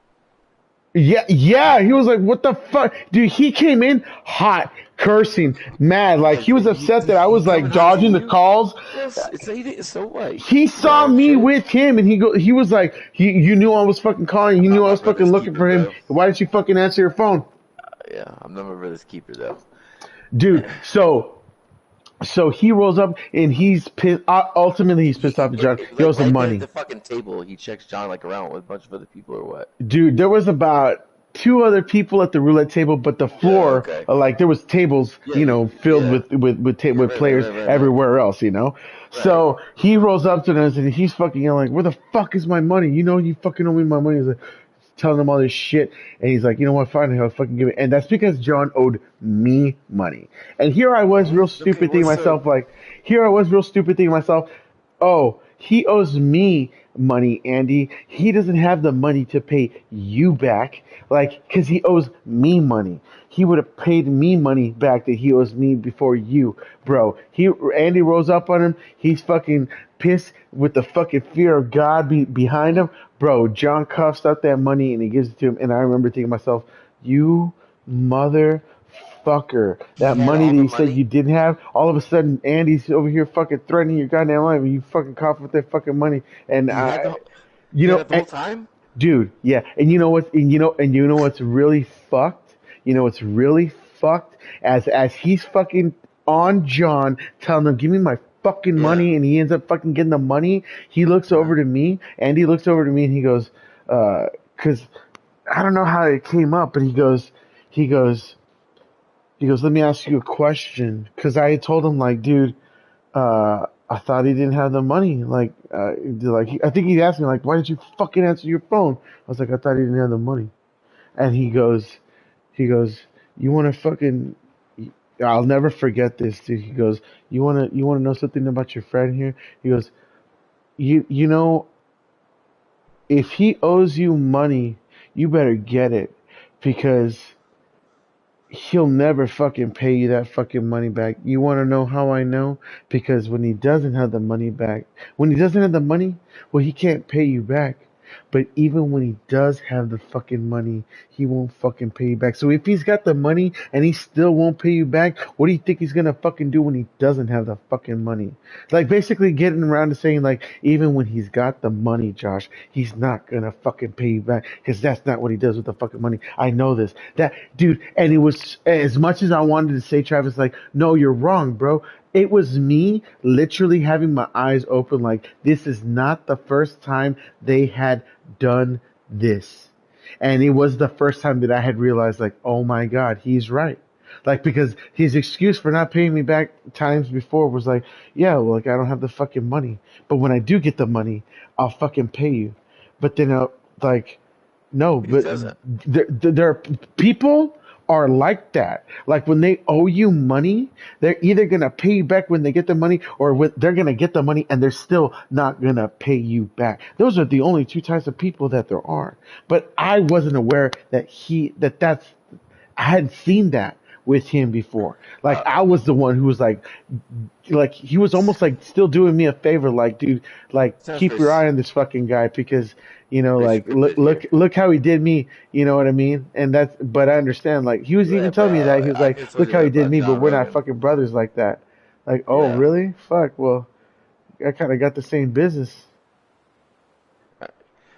Yeah, he was like, what the fuck? Dude, he came in hot, cursing, mad. Like, he was upset that I was like coming dodging after the you? calls. Yes, so what? He saw Yeah, me okay. with him, and he was like, you knew I was fucking calling. You I'm knew not I my was fucking brother's looking keeper, for him. though. Why didn't you fucking answer your phone? Yeah, I'm not my brother's keeper, though. Dude, so he rolls up, and he's pissed. Ultimately, he's pissed off at John. He owes him Right there money. at the fucking table, he checks John like around with a bunch of other people or what? Dude, there was about two other people at the roulette table, but the floor, okay. like there was tables, Yeah, filled yeah. with right, players right. everywhere else. So he rolls up to us, and he's fucking yelling like, "Where the fuck is my money? You know you fucking owe me my money." He's like, telling him all this shit, and he's like, "You know what? Fine, I'll fucking give it." And that's because John owed me money. And here I was, real stupid, thinking to myself, oh, he owes me money, Andy. He doesn't have the money to pay you back, like, because he owes me money. He would have paid me money back that he owes me before you, bro. Andy rolls up on him. He's fucking pissed with the fucking fear of God behind him, bro. John coughs out that money and he gives it to him. And I remember thinking to myself, you motherfucker. motherfucker. He That had money all that the you said you money. didn't have, all of a sudden Andy's over here fucking threatening your goddamn life, and you fucking cough with that fucking money. And He had the you he had know, it the whole time. dude, yeah. And you know what? And you know what's really fucked? You know what's really fucked? As he's fucking on John, telling him, "Give me my fucking Yeah. money," and he ends up fucking getting the money. He looks Uh, over to me, Andy looks over to me, and he goes, "Cause I don't know how it came up, but he goes, he goes, let me ask you a question, because I had told him like, dude, I thought he didn't have the money. I think he asked me like, why did you fucking answer your phone? I was like, I thought he didn't have the money. And he goes, you want to fucking, I'll never forget this, dude. He goes, you want to know something about your friend here? He goes, you know, if he owes you money, you better get it, because he'll never fucking pay you that fucking money back. You want to know how I know? Because when he doesn't have the money back, when he doesn't have the money, well, he can't pay you back. But even when he does have the fucking money, he won't fucking pay you back. So if he's got the money and he still won't pay you back, what do you think he's gonna fucking do when he doesn't have the fucking money? Like basically getting around to saying like, even when he's got the money, Josh, he's not gonna fucking pay you back, because that's not what he does with the fucking money. I know this. That dude, and it was, as much as I wanted to say, Travis, like, no, you're wrong, bro. It was me literally having my eyes open, like, this is not the first time they had done this. And it was the first time that I had realized, like, oh my God, he's right. Like, because his excuse for not paying me back times before was like, yeah, well, like, I don't have the fucking money. But when I do get the money, I'll fucking pay you. But then, like, no, but he but doesn't. there are people are like that. Like when they owe you money, they're either gonna pay you back when they get the money, or they're gonna get the money and they're still not gonna pay you back. Those are the only two types of people that there are. But I wasn't aware that's I hadn't seen that with him before. Like Uh, I was the one who was like he was almost like still doing me a favor, like, dude, like sounds keep very your eye on this fucking guy, because very like scripted here. look how he did me, you know what I mean? And that's, but I understand, like he was Yeah, even but telling me that, he was I like, can tell look you how that he did about me, but John we're not Rogan. fucking brothers like that. Like, oh Yeah. really? Fuck, well, I kind of got the same business.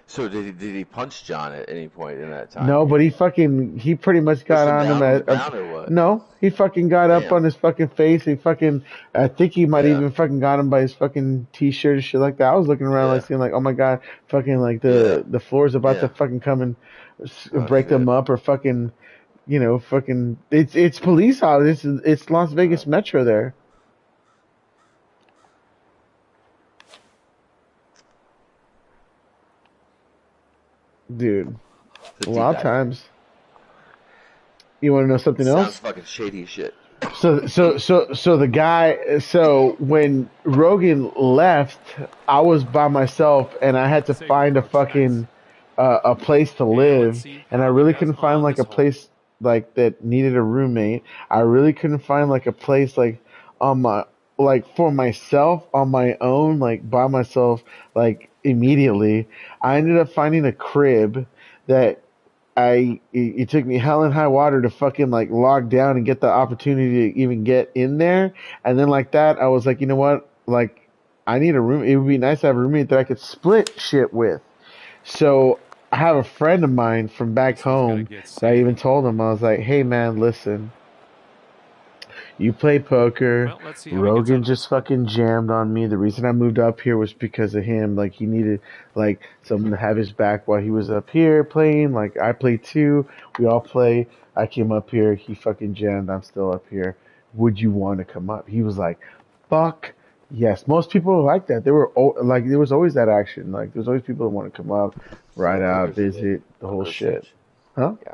So did he punch John at any point in that time? No, but he pretty much got Pushed him on him down on the at, ground or what? no, he fucking got up on Damn. his fucking face. He fucking, I think he might Yeah. even fucking got him by his fucking t-shirt and shit like that. I was looking around like Yeah. seeing like, oh my God, fucking like Yeah. the floor's about to Yeah. fucking come and Oh break them shit. up, or fucking, fucking, it's police out. It's Las Uh, Vegas Metro there, dude. the A deep lot of dive. times. You want to know something Sounds else? fucking shady as shit. So the guy, so when Rogan left, I was by myself and I had to Safe find a approach. Nice. fucking a place to And let's live, see and I how he really does couldn't find on like this a hole. place like that needed a roommate. I really couldn't find like a place like on my, like for myself on my own, like by myself, like immediately. I ended up finding a crib that it took me hell and high water to fucking like log down and get the opportunity to even get in there. And then like that, I was like, you know what? Like, I need a room. It would be nice to have a roommate that I could split shit with. So I have a friend of mine from back This one's gonna home get that I even sandy. told him, I was like, hey man, listen, you play poker. Well, let's see how he gets out Rogan of this just hole. fucking jammed on me. The reason I moved up here was because of him. Like he needed like someone to have his back while he was up here playing. Like I play too. We all play. I came up here. He fucking jammed. I'm still up here. Would you want to come up? He was like, fuck yes. Most people were like that. They were like, there was always that action. Like there's always people that want to come up, So ride out, poker's visit, the whole poker was shit. huge. Huh? Yeah.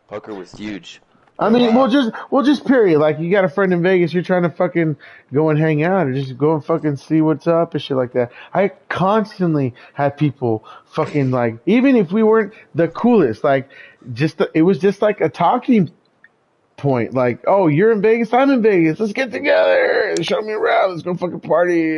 Poker was huge I for a mean, while. we'll just period. Like, you got a friend in Vegas, you're trying to fucking go and hang out, or just go and fucking see what's up and shit like that. I constantly had people fucking like, even if we weren't the coolest, like, it was just like a talking point. Like, oh, you're in Vegas, I'm in Vegas. Let's get together. Show me around. Let's go fucking party.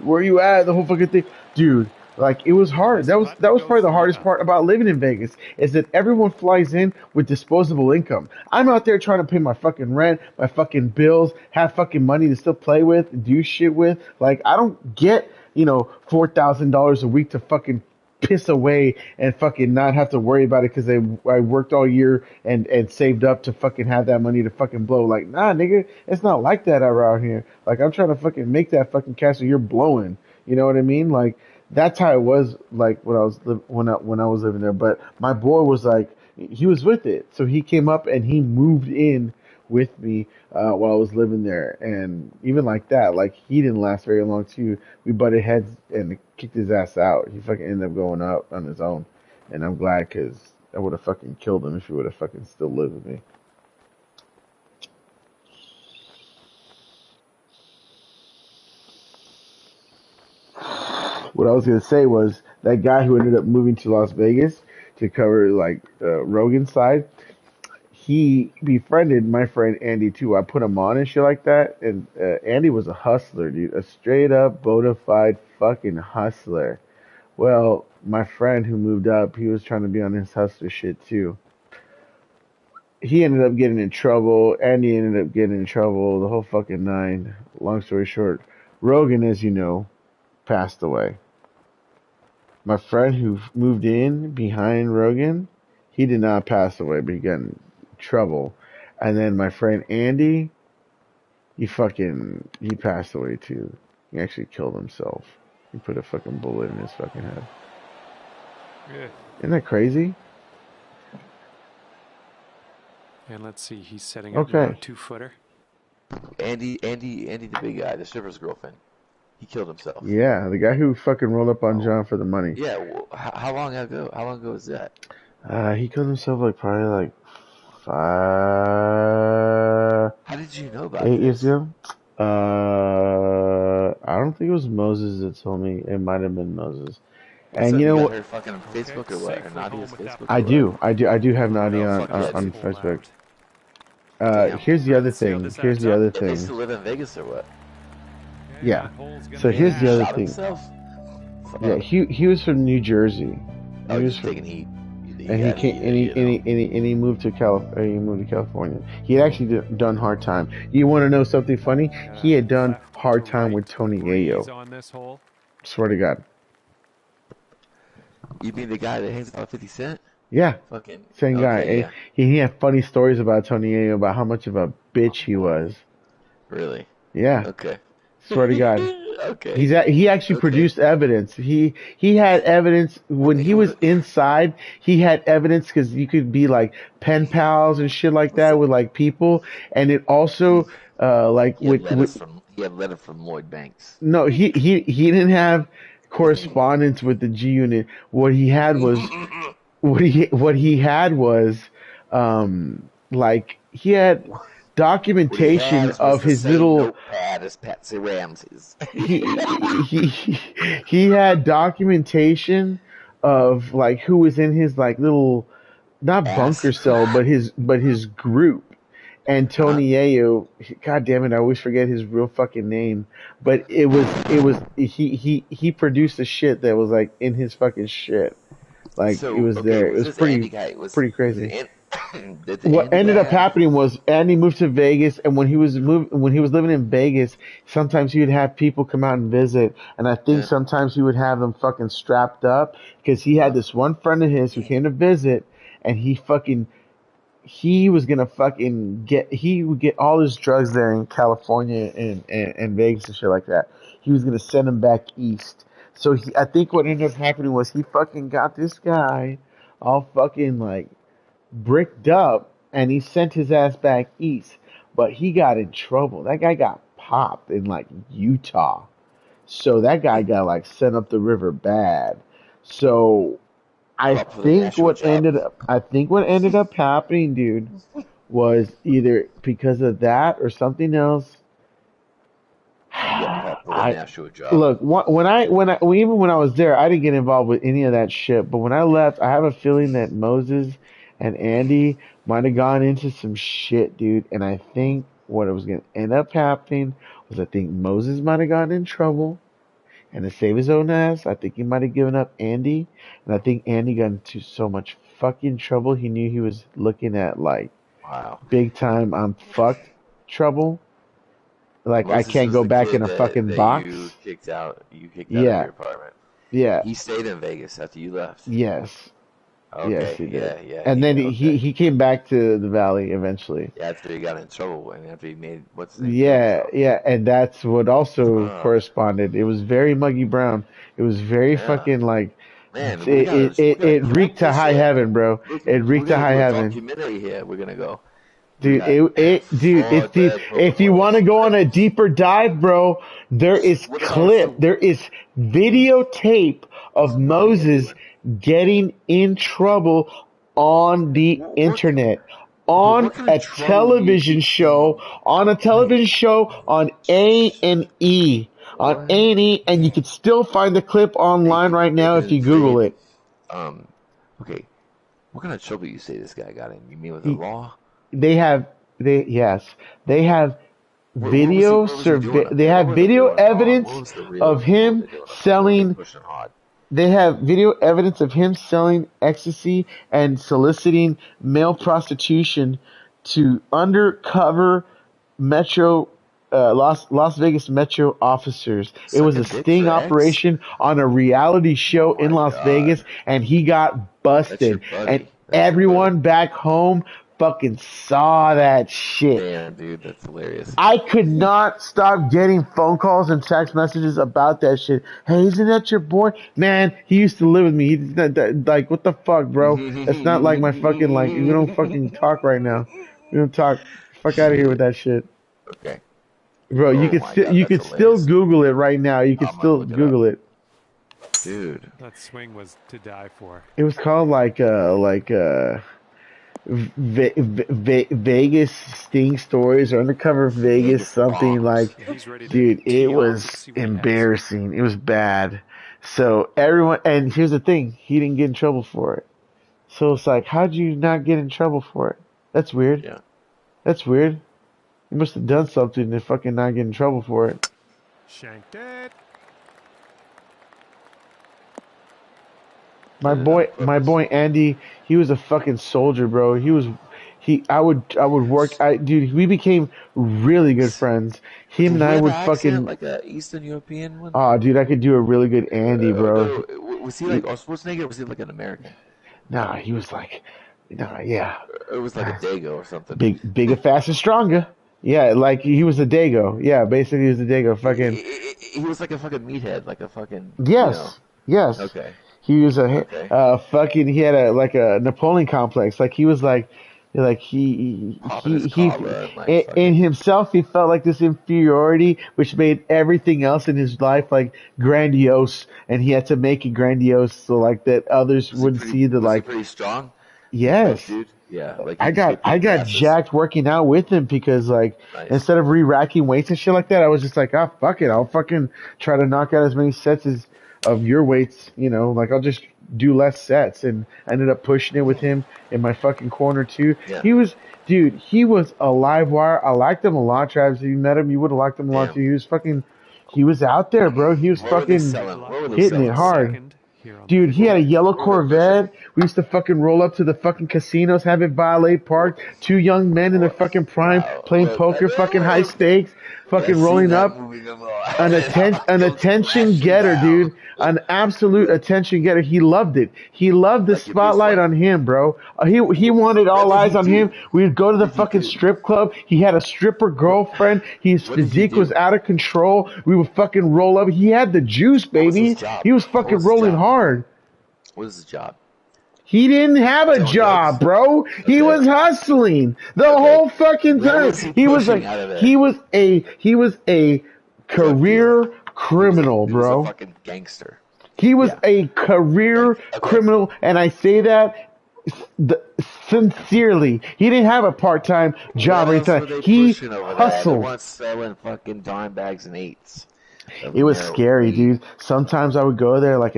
Where you at? The whole fucking thing, dude. Like it was hard. This That putt was goes probably the through hardest now. part about living in Vegas is that everyone flies in with disposable income. I'm out there trying to pay my fucking rent, my fucking bills, have fucking money to still play with, do shit with. Like I don't get $4,000 a week to fucking piss away and fucking not have to worry about it because I worked all year and saved up to fucking have that money to fucking blow. Like nah, nigga, it's not like that around here. Like I'm trying to fucking make that fucking cash so you're blowing. You know what I mean? Like that's how it was like when I was living there. But my boy was like he was with it, so he came up and he moved in with me while I was living there, and even like that, like he didn't last very long too. We butted heads and kicked his ass out. He fucking ended up going up on his own, and I'm glad because I would have fucking killed him if he would have fucking still lived with me. What I was gonna say was that guy who ended up moving to Las Vegas to cover like Rogan's side. He befriended my friend Andy too. I put him on and shit like that, and Andy was a hustler, dude, a straight up bona fide fucking hustler. Well, my friend who moved up, he was trying to be on his hustler shit too. He ended up getting in trouble. Andy ended up getting in trouble. The whole fucking nine. Long story short, Rogan, as you know, passed away. My friend who moved in behind Rogan, he did not pass away, but he got in trouble. And then my friend Andy, he passed away too. He actually killed himself. He put a fucking bullet in his fucking head. Yeah. Isn't that crazy? And let's see, he's setting up now, Okay. 2-footer. Andy, the big guy, the stripper's girlfriend. He killed himself. Yeah, the guy who fucking rolled up on Oh, John for the money. yeah. Well, how long ago? How long ago was that? He killed himself like probably like 5, How did you know about 8 years this? ago. I don't think it was Moses that told me. It might have been Moses. What's And up? you You know got what? her fucking on Okay, Facebook or what? Or safely home Nadia's with that Facebook I or what? do. I do have Nadia No, on fuck that, on dude. pulled Facebook. out. Damn. Here's the All right, other let's see how thing. this Here's adds the up. other Do they thing. still live in Vegas or what? Okay, Yeah. that hole's gonna So be here's Damn, he the other nasty. shot thing. himself? Yeah, Fuck. he was from New Jersey. Oh, He was just from, taking heat. You and he got came heat, you know. and he moved to He moved to California. He had actually done hard time. You want to know something funny? Got He a had done left to hard time right with Tony breeze Ayo. on this hole. Swear to God. You mean the guy that hangs out with 50 Cent? Yeah, Fucking. same guy. Okay, And yeah. he had funny stories about Tony Ayo about how much of a bitch he was. Really? Yeah, Okay. swear to God. Okay. He actually Okay. produced evidence. He had evidence when he was inside. He had evidence because you could be like pen pals and shit like that with like people, and it He also like he had with letters from Lloyd Banks. no he didn't have correspondence with the G Unit. What he had was like he had What he documentation has was of the his same little notepad as Patsy Ramsey's. he had documentation of like who was in his like little not Ass. bunker cell but his group. And Uh-huh. Tony Ayo, God damn it, I always forget his real fucking name. But he produced the shit that was like in his fucking shit. Like it So, was okay, there. It was was this Andy guy? pretty Was crazy. it did the What Andy guy ended up have? happening was Andy moved to Vegas, and when he was living in Vegas, sometimes he would have people come out and visit, and I think Yeah. sometimes he would have them fucking strapped up because he had Uh-huh. this one friend of his who came to visit, and he was gonna fucking he would get all his drugs there in California and Vegas and shit like that. He was gonna send him back east. So I think what ended up happening was he fucking got this guy all fucking like bricked up and he sent his ass back east. But he got in trouble. That guy got popped in like Utah. So that guy got like sent up the river bad. So Up for the national job. I think what ended up happening, dude, was either because of that or something else. He got popped for the I national job. look even when I was there, I didn't get involved with any of that shit. But when I left, I have a feeling that Moses and Andy might have gone into some shit, dude. And I think what was gonna end up happening was I think Moses might have gotten in trouble. And to save his own ass, I think he might have given up Andy. And I think Andy got into so much fucking trouble. He knew he was looking at like Wow. big time I'm fucked trouble. Like I Moses can't was go the back in kid a fucking that you box. kicked out. You kicked out of Yeah, your apartment. yeah, He stayed in Vegas after you left. yes, yes, Okay, he did. And then yeah, okay. he came back to the valley eventually. Yeah, after he got in trouble and after he made what's his name kill Yeah, himself. yeah, and that's what also Oh, corresponded. It was very Muggy Brown. It was very yeah. fucking like Man, we gotta it connect reeked to this high shit. heaven, bro. It We're reeked to gonna high do a heaven. documentary here. We're gonna go. We Dude, got dude, four it's deep. dead If you want protocols. to go on a deeper dive, bro, What about some? there is videotape of What's Nadia Moses doing? getting in trouble on the What? internet, But on what kind of a trouble do you television keep show, saying? on a Wait, television show on A&E, on what? A&E, and you can still find the clip online right They've now if been you Google saying, it. um, okay, what kind of trouble you say this guy got in? You mean with the He, law? they have, yes, they have What was he doing up they there? What have were they video doing wrong? What evidence was the of real? What were him they doing up there? What were they selling pushing hard? they have video evidence of him selling ecstasy and soliciting male prostitution to undercover metro Las Vegas metro officers. It was a Sucking dick sting for X? operation on a reality show Oh in my Las Vegas God, and he got that's your busted and buddy. That's your buddy. everyone back home fucking saw that shit. Damn, dude, that's hilarious. I could not stop getting phone calls and text messages about that shit. Hey, isn't that your boy? Man, he used to live with me. Like, what the fuck, bro? That's not like my fucking, like, we don't fucking talk right now. We don't talk. Fuck out of here with Shit. that shit. Okay. Bro, Oh my God, you that's could still hilarious. Google it right now. You could I'm gonna still look it up, Google it. dude. That swing was to die for. It was called Vegas Sting Stories or Undercover Vegas Vegas something bombs. like. He's ready to Dude, it tee off. was Let's see what he has. embarrassing. It was bad. So everyone, and here's the thing, he didn't get in trouble for it. So it's like, how'd you not get in trouble for it? That's weird. Yeah. That's weird. You must have done something to fucking not get in trouble for it. Shanked it. My Did it on my purpose. boy Andy, he was a fucking soldier, bro. I would work. Dude, we became really good friends. Him Did and he I have an would accent fucking. like a Eastern European one? Oh, dude, I could do a really good Andy, bro. No, was he like Schwarzenegger? Or was he like an American? Nah, he was like, nah, yeah, It was like a Dago or something. bigger, faster, stronger. Yeah, like he was a Dago. Yeah, basically he was a Dago. Fucking He was like a fucking meathead, like a fucking, yes, yes. Okay, He was okay. fucking. He had a like a Napoleon complex. Like he was like Popping his he collar and like in fucking. himself he felt like this inferiority, which made everything else in his life like grandiose, and he had to make it grandiose so like that others wouldn't see the Was he like. pretty strong? Buff Yes, dude? Yeah, like he just could I kick your got asses. jacked working out with him because like Nice. instead of re-racking weights and shit like that, I was just like, ah, fuck it, I'll fucking try to knock out as many sets as of your weights, like I'll just do less sets, and I ended up pushing it with him in my fucking corner too. Yeah. Dude, he was a live wire. I liked him a lot, Travis. If you met him, you would have liked him a lot Damn. too. He was out there, bro. He was What were they fucking selling? What were they hitting it selling? hard. Second here on Dude, the he had a yellow What were they pushing? Corvette. We used to fucking roll up to the fucking casinos, have it valet parked. Two young men in their fucking prime Wow. playing poker, fucking high stakes, fucking I've seen rolling that up. movie before. An attention getter, dude. An absolute attention getter. He loved it. He loved the Like it was spotlight fun. on him, bro. He wanted all What did eyes he on do? him. We'd go to the What did he fucking do? strip club. He had a stripper girlfriend. His What did he physique was do? out of control. We would fucking roll up. He had the juice, What was his baby. job? He was What fucking was his rolling job? hard. What is his job? He didn't have a Selling job, drugs? bro. He Okay. was hustling the Okay. whole fucking What time. was he He was pushing like out of there? he was a Drug dealer. career criminal, He was a bro. fucking gangster. He was Yeah. a career Okay. criminal, and I say that sincerely. He didn't have a part-time job or What else were anything. they He pushing over there? They hustled. weren't selling fucking dime bags and eights of It was scary, weed. dude. Sometimes I would go there like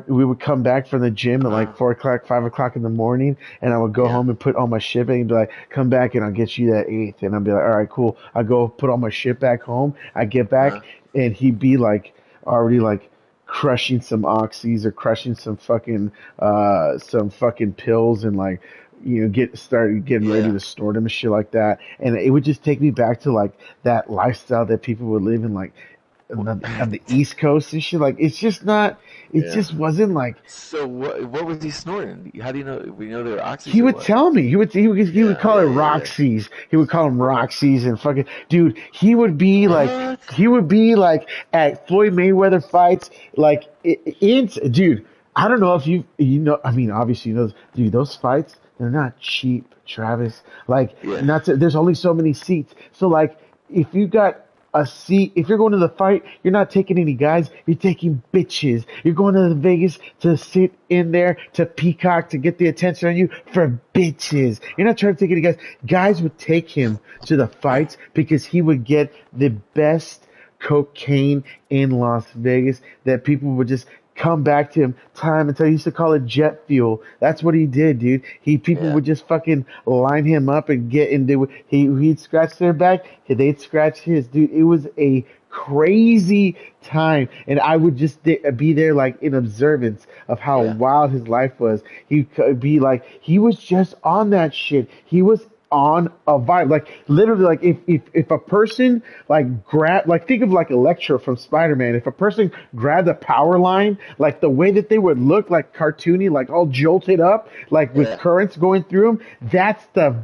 we would come back from the gym at like Uh, 4 o'clock, 5 o'clock in the morning, and I would go yeah. home and put all my shit back and be like, come back and I'll get you that eighth. And I'd be like, all right, cool. I go put all my shit back home. I get back Uh, and he'd be like, already like crushing some oxys or crushing some fucking pills and like get started getting ready Yeah. to snort them and shit like that. And it would just take me back to like that lifestyle that people would live in like on the East Coast and shit. Like it's just not. It Yeah. just wasn't like So what was he snorting? How do you know? We know they're oxys he or would what? tell me. He would Yeah, call it yeah, yeah, yeah. Roxy's. He would call them Roxy's and fucking dude. What? He would be like at Floyd Mayweather fights. Like it's dude. I don't know if you know. I mean, obviously you know, dude. Those fights they're not cheap, Travis. Like Yeah. not to, there's only so many seats. So like if you got a seat. If you're going to the fight, you're not taking any guys. You're taking bitches. You're going to Vegas to sit in there to peacock to get the attention on you for bitches. You're not trying to take any guys. Guys would take him to the fights because he would get the best cocaine in Las Vegas that people would just come back to him time and time. He used to call it jet fuel. That's what he did, dude. People Yeah. would just fucking line him up and get and he'd scratch their back, they'd scratch his. Dude, it was a crazy time, and I would just be there like in observance of how Yeah. wild his life was. He could be like he was just on that shit. He was on a vibe. Like literally like if a person like grab like think of like Electro from Spider-Man. If a person grabbed a power line, like the way that they would look like cartoony, like all jolted up, like with Yeah. currents going through them, that's the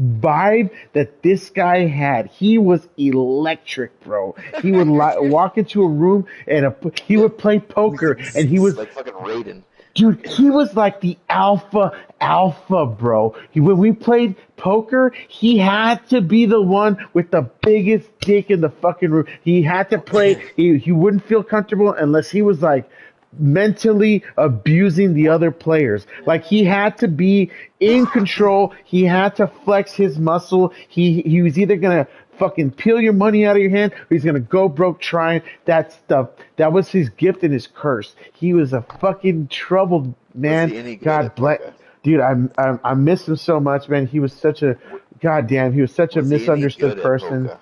vibe that this guy had. He was electric, bro. He would walk into a room and he would play poker and he was Like fucking Raiden. dude, he was like the alpha, bro. When we played poker, he had to be the one with the biggest dick in the fucking room. He had to play. He wouldn't feel comfortable unless he was like mentally abusing the other players. Like he had to be in control. He had to flex his muscle. He was either gonna fucking peel your money out of your hand or he's gonna go broke trying. That stuff. That was his gift and his curse. He was a fucking troubled Was man. he any good God at bless. poker? Dude, I miss him so much, man. He was such a goddamn. He was such a Was he any misunderstood good at person, poker?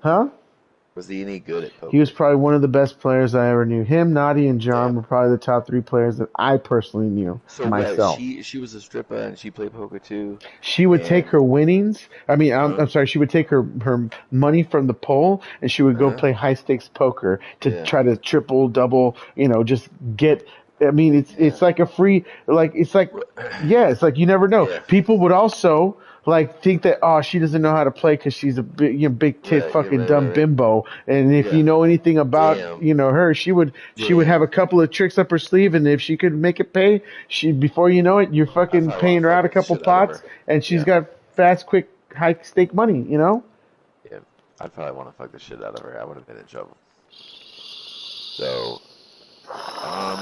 huh? Was he any good at He was poker? probably one of the best players I ever knew. Him, Nadi, and John Damn. were probably the top three players that I personally knew So myself. she was a stripper and she played poker too. She would take And her winnings. I mean, uh, I'm sorry. She would take her money from the poll, and she would go uh, play high stakes poker to yeah, try to triple, double. Just get. I mean, it's yeah, like a free. Like it's like, yeah, it's like you never know. yeah. People would also like think that she doesn't know how to play because she's a big big tit Right, yeah, fucking right, dumb right, right. bimbo. And if you Yeah. know anything about Damn. her, she would have Damn. a couple of tricks up her sleeve, and if she could make it pay, she before you know it, you're I fucking probably want paying to her fuck out a the couple shit out of pots, her. and she's Yeah, got fast, quick, high stake money. yeah. I'd probably want to fuck the shit out of her. I would have been in trouble. So, um,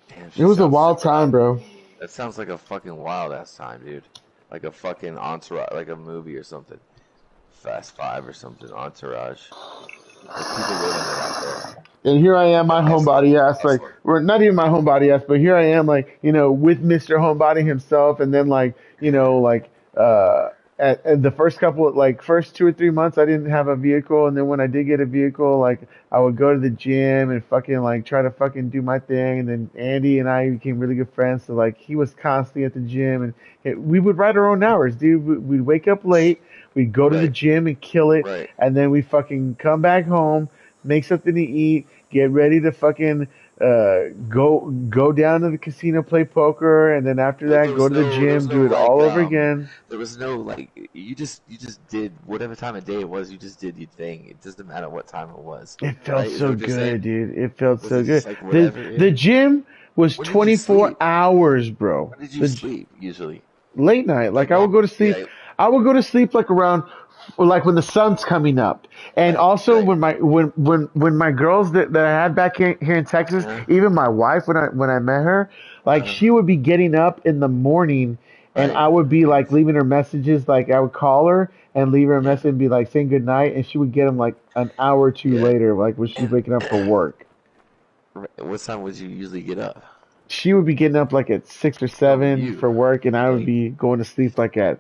damn, It she was a sounds wild super time, hot. bro. That sounds like a fucking wild ass time, dude. Like a fucking entourage, like a movie or something. Fast Five or something. Entourage. Like people living it out there. And here I am, my Hustling, homebody ass, like, hustling. we're not even my homebody ass, but here I am, like, with Mr. Homebody himself, and then like, like, at the first first 2 or 3 months, I didn't have a vehicle, and then when I did get a vehicle, like, I would go to the gym and fucking like try to fucking do my thing, and then Andy and I became really good friends, so like, he was constantly at the gym, and we would write our own hours, dude. We'd wake up late, we'd go to the Right, gym and kill it, right. and then we fucking come back home, make something to eat, get ready to fucking go down to the casino, play poker, and then after There, that go to the there gym, was no do it like all over again. there was no like you just did whatever time of day it was. You just did your thing. It doesn't matter what time it was, It felt right? Is that so what you're saying? good, dude. It felt Was so it good. just like The whatever? the Yeah. gym was When did you 24 sleep? hours, bro. When did you The sleep usually? late night. Like Like I would normal? go to sleep. Yeah. I would go to sleep like around, like when the sun's coming up, and Right. also Right. when my girls that I had back here in Texas, Uh, even my wife when I met her, like uh, she would be getting up in the morning, and right. I would be like Yes. leaving her messages. Like I would call her and leave her a Yeah. message and be like saying good night, and she would get them like an hour or two Yeah. later, like when she's And waking up for work. what time would you usually get up? She would be getting up like at 6 or No, 7 you. for work, and I would Like be going to sleep like at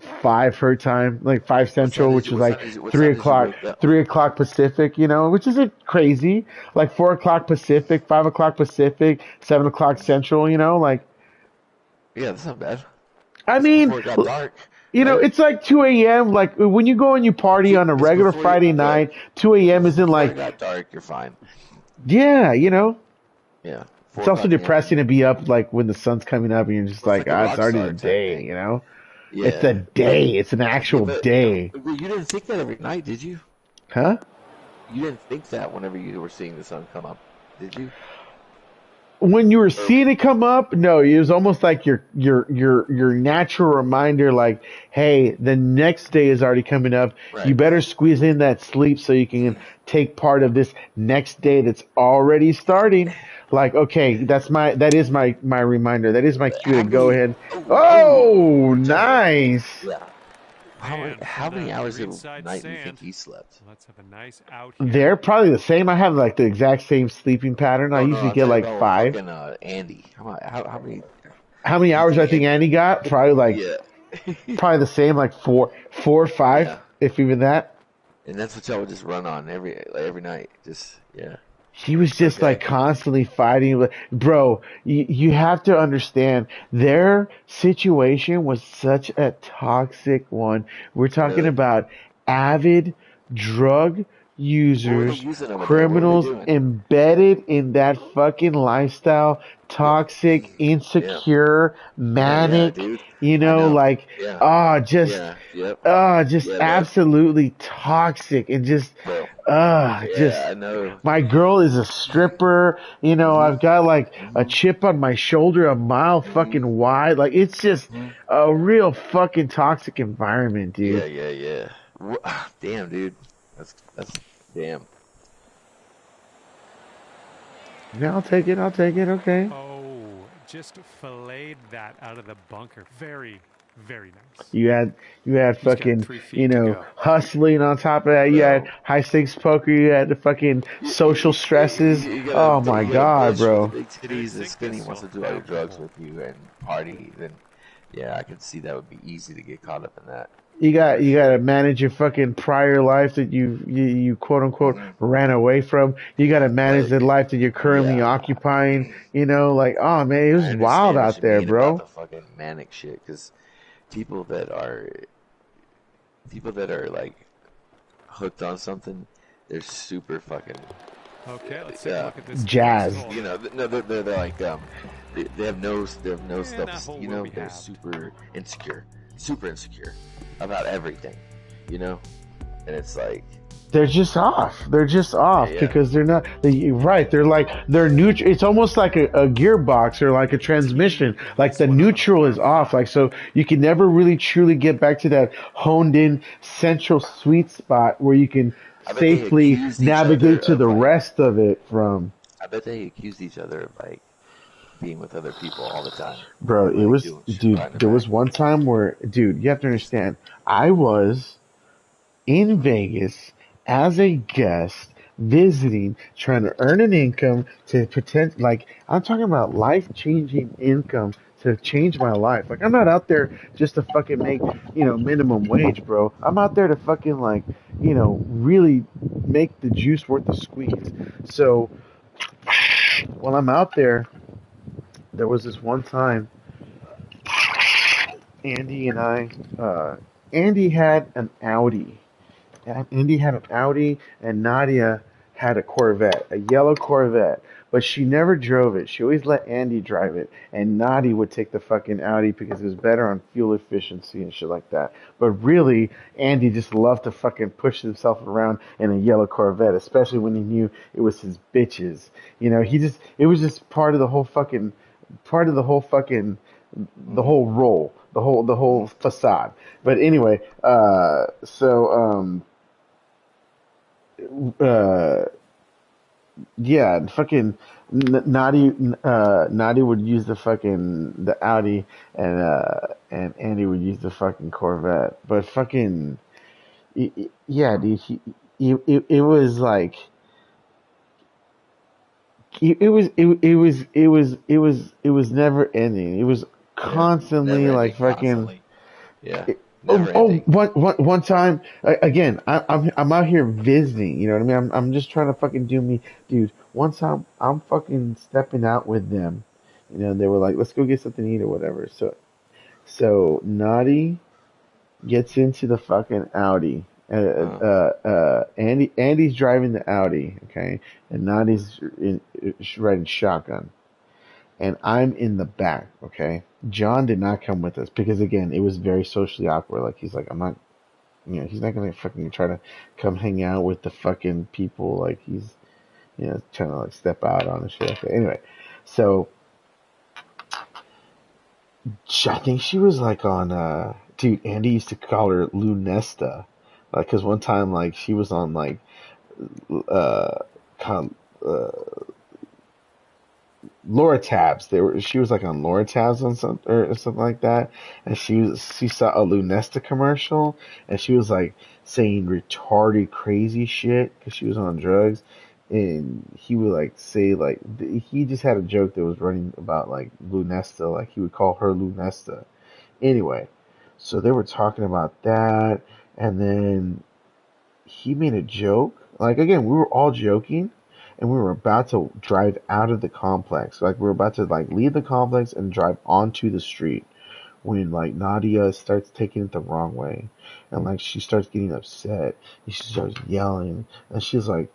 5 her time, like 5 Central, which was like What 3 time did you o'clock, wake up? 3 o'clock Pacific, which isn't crazy. Like 4 o'clock Pacific, 5 o'clock Pacific, 7 o'clock Central, like, Yeah, that's not bad. I It's mean, before it got dark, right? it's like 2 a.m. Like when you go and you party on a It's regular before Friday yeah, night, 2 a.m. isn't before it like, got dark. You're fine. yeah, Yeah, four it's also o'clock in the depressing to afternoon. be up like when the sun's coming up and you're just Well, it's like, like a ah, it's rock already the star type day. thing. It's a Yeah, day. It's an yeah, actual but day. you didn't think that every night, did you? Huh? You didn't think that whenever you were seeing the sun come up, did you? When you were Or seeing it come up, no, it was almost like your natural reminder, like, hey, the next day is already coming up. You right? better squeeze in that sleep so you can take part of this next day that's already starting. Like, okay, that is my reminder. That is my cue to How go many? ahead. Oh, Oh, good job. nice. Yeah. And How from many the hours of greenside night do you think sand, he slept? let's have a nice out here. They're probably the same. I have like the exact same sleeping pattern. I No, no, usually I'm get talking like about 5. fucking Andy. How many? How many Do you hours do think I think Andy? Andy got? Yeah. Probably the same, like four or five, Yeah. if even that. And that's what y'all would just run on every night. Just yeah. He was just like Okay. constantly fighting with, bro. You have to understand their situation was such a toxic one. We're talking Really? about avid drug What were they users, using over there? What were they criminals doing? embedded in that fucking lifestyle, What? toxic, Yeah. insecure, Yeah, yeah, manic, dude. I know. like, Yeah. ah, just Yeah. Yep. just Yeah, that absolutely toxic and just bro. just Yeah, I know. my girl is a stripper. Mhm. I've got like a Mhm. chip on my shoulder a mile Mhm. fucking wide. Like it's just Mhm. a real fucking toxic environment, Yeah, dude. yeah, yeah. Damn, dude. That's damn. Yeah, I'll take it. I'll take it. Okay. Oh, just filleted that out of the bunker. Very, very nice. You had He's got fucking 3 feet to go. hustling on top of that. You had Bro. high stakes poker. You had the fucking social stresses. Oh my You got a god, bitch with bro. big Gonna titties that's sink skinny this, wants so to do all your now for the drugs hole. with you and party. Then yeah, I could see that would be easy to get caught up in that for You got to sure. manage your fucking prior life that you quote unquote Hmm. ran away from. You got to manage Like the life that you're currently yeah, occupying. Like, oh man, it I was wild understand what out you there, mean about bro. the fucking manic shit because people that are people that are like hooked on something, they're super fucking Okay, let's take a yeah. look at this first Jazzed. hole You here. know, no, they're like they have no And stuff. that hole You will know, be they're halved. super insecure about everything. You know, and it's like They're just off. They're just yeah, off yeah, because they're not. Right. They're like they're neutral. It's almost like a gearbox or like a Tee transmission. Like this the one up on neutral par is off. 5. Like so you can never really truly get back to that honed in central sweet spot where you can I bet they safely accused each other navigate to of the like rest of it from. I bet they accused each other of like being with other people all the time Bro, and it like was, doing shit dude, behind their there was back. one time where, dude, you have to understand, I was in Vegas as a guest visiting, trying to earn an income to pretend, like, I'm talking about life changing income to change my life. Like, I'm not out there just to fucking make, minimum wage, bro. I'm out there to fucking, like, really make the juice worth the squeeze. So, while I'm out there, there was this one time Andy and I, Andy had an Audi. Andy had an Audi, and Nadia had a Corvette, a yellow Corvette. But she never drove it. She always let Andy drive it, and Nadia would take the fucking Audi because it was better on fuel efficiency and shit like that. But really, Andy just loved to fucking push himself around in a yellow Corvette, especially when he knew it was his bitches. It was just part of the whole fucking the Mm-hmm. whole role, the whole facade. But anyway, uh, yeah, fucking Nadi would use the Audi, and Andy would use the fucking Corvette. But fucking yeah, dude, it was like it was never ending. It was Yeah, never constantly like ending, fucking constantly. Yeah. Never ending. One time again. I'm out here visiting. You know what I mean? I'm just trying to fucking do me, dude. One time I'm fucking stepping out with them. You know, they were like, "Let's go get something to eat or whatever." So Naughty gets into the fucking Audi. Andy's driving the Audi, okay, and Naughty's riding shotgun, and I'm in the back, okay. John did not come with us because again, it was very socially awkward. Like he's like, I'm not, he's not gonna fucking try to come hang out with the fucking people. Like he's, trying to like step out on and shit like that. Anyway, so I think she was like on, dude, Andy used to call her Lunesta. Like, cause one time, like, she was on, like, uh, con, uh, Laura Tabs. She was like on Laura Tabs on something like that. And she saw a Lunesta commercial and she was like saying retarded crazy shit cause she was on drugs. And he would like say like, he just had a joke that was running about like Lunesta, like he would call her Lunesta. Anyway, so they were talking about that, and then he made a joke. Like again, we were all joking, and we were about to drive out of the complex. Like we were about to like leave the complex and drive onto the street when like Nadia starts taking it the wrong way, and like she starts getting upset, and she starts yelling, and she's like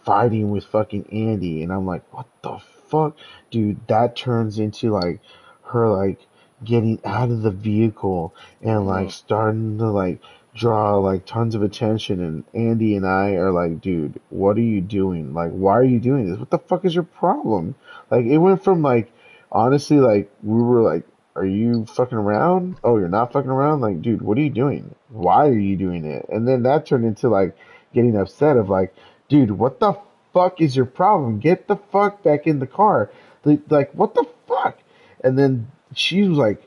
fighting with fucking Andy, and I'm like, what the fuck, dude? That turns into like her like getting out of the vehicle and like starting to like draw like tons of attention, and Andy and I are like, dude, what are you doing? Like, why are you doing this? What the fuck is your problem? Like, it went from like, honestly, like we were like, are you fucking around? Oh, you're not fucking around? Like, dude, what are you doing? Why are you doing it? And then that turned into like getting upset of like, dude, what the fuck is your problem? Get the fuck back in the car. Like, what the fuck? And then she was like,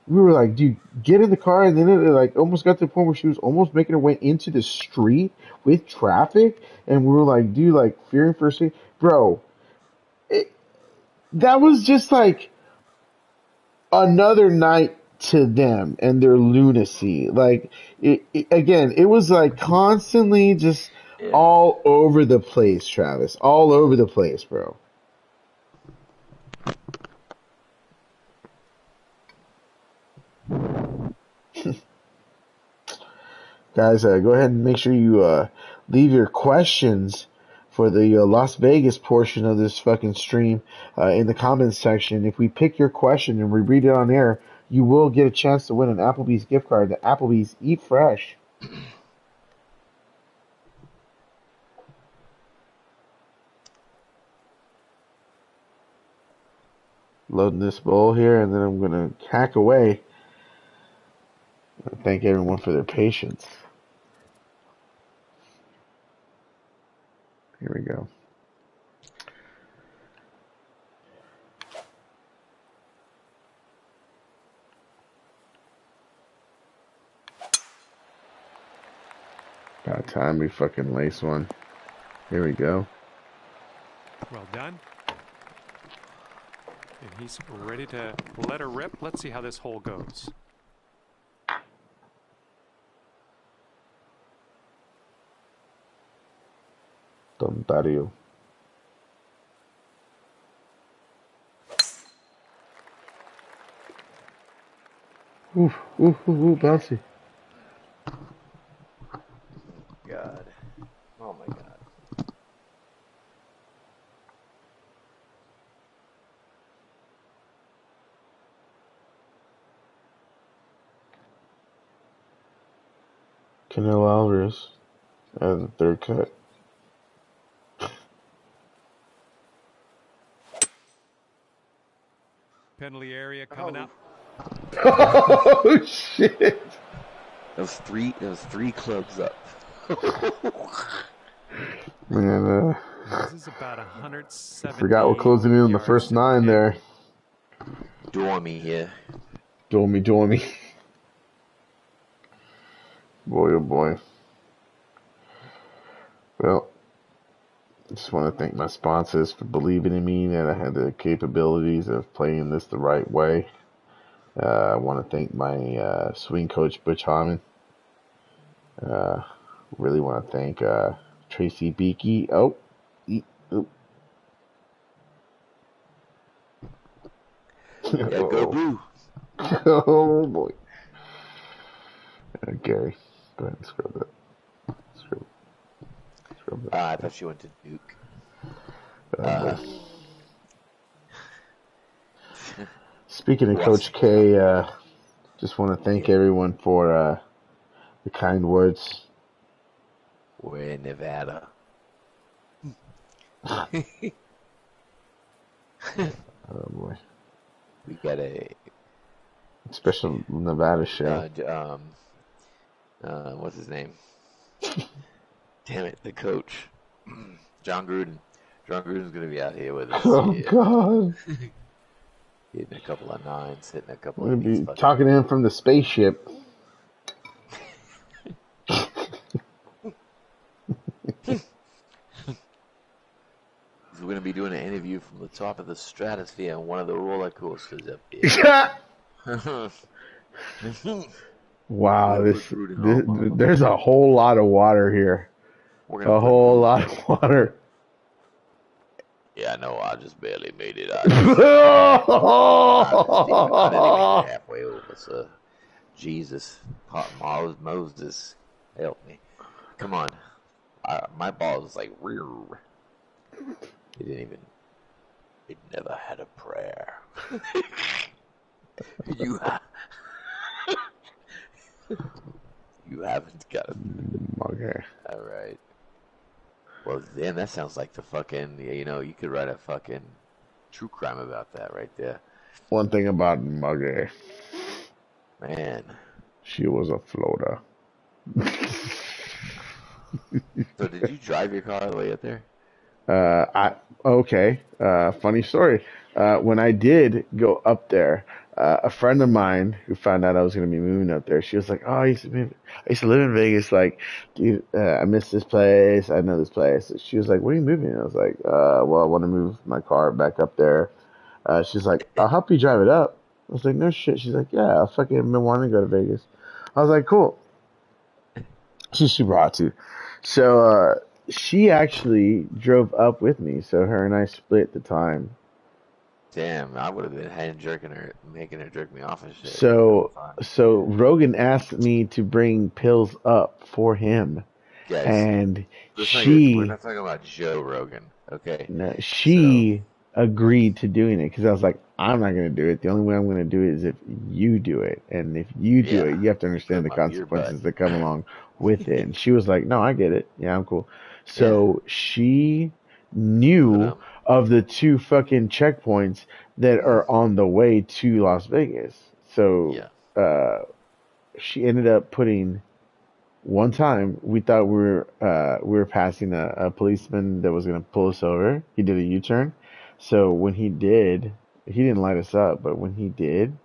we were like, dude, get in the car. And then it like almost got to the point where she was almost making her way into the street with traffic. And we were like, dude, like fearing for a second. Bro, that was just like another night to them and their lunacy. Like, again, it was like constantly just Yeah. all over the place, Travis. All over the place, bro. Guys, go ahead and make sure you leave your questions for the Las Vegas portion of this fucking stream in the comments section. If we pick your question and we read it on air, you will get a chance to win an Applebee's gift card to Applebee's Eat Fresh. Loading this bowl here, and then I'm going to hack away. Thank everyone for their patience. Here we go. About time we fucking lace one. Here we go. Well done. And he's ready to let her rip. Let's see how this hole goes. Tontario. Oof, bouncy. God. Oh my God. Canelo Alvarez as the third cut. Penalty area coming up. Oh shit! It was three clubs up. Man, This is about 170. forgot we're closing in on the first 9 there. Dormy here. Dormy. Boy, oh boy. Well, I just want to thank my sponsors for believing in me that I had the capabilities of playing this the right way. I want to thank my swing coach, Butch Harmon. Really want to thank Tracy Beakey. Oh. Yeah, go blue. Oh, boy. Gary, go ahead and scrub that. Scrub that. I thought she went to Duke. Speaking of Coach K, just want to thank everyone for the kind words. We're in Nevada. Oh boy. We got a special Nevada show. What's his name? Damn it, the coach. John Gruden. John Gruden's going to be out here with us. Oh, God. Hitting a couple of nines, hitting a couple We're of going to be talking to him from the spaceship. We're going to be doing an interview from the top of the stratosphere on one of the roller coasters up here. Wow, there's a whole lot of water here. A whole lot of water. Yeah, I know. I just barely made it. I didn't even get halfway over, so Jesus, Moses, help me. Come on. My ball is like, rear. It never had a prayer. You haven't got it. Okay. All right. Well, then that sounds like the fucking, you could write a fucking true crime about that right there. One thing about Mugger. Man. She was a floater. So did you drive your car all the way up there? Funny story. When I did go up there, a friend of mine who found out I was going to be moving up there, she was like, "Oh, I used to live in Vegas. Like, dude, I miss this place. I know this place." She was like, "Where are you moving?" I was like, "Well, I want to move my car back up there." She's like, "I'll help you drive it up." I was like, "No shit." She's like, "Yeah, I fucking been wanting to go to Vegas." I was like, "Cool." She's super hot too. So, she actually drove up with me, so her and I split the time. Damn, I would have been making her jerk me off and shit. So Rogan asked me to bring pills up for him, Guys, and we're not talking about Joe Rogan, okay? No, she agreed to doing it because I was like, I'm not going to do it. The only way I'm going to do it is if you do it, and if you do it, you have to understand the consequences that come along with it. And she was like, "No, I get it. Yeah, I'm cool." So she knew of the 2 fucking checkpoints that are on the way to Las Vegas. So she ended up putting. One time we thought we were passing a policeman that was gonna pull us over. He did a U-turn. So when he didn't light us up, but when he did,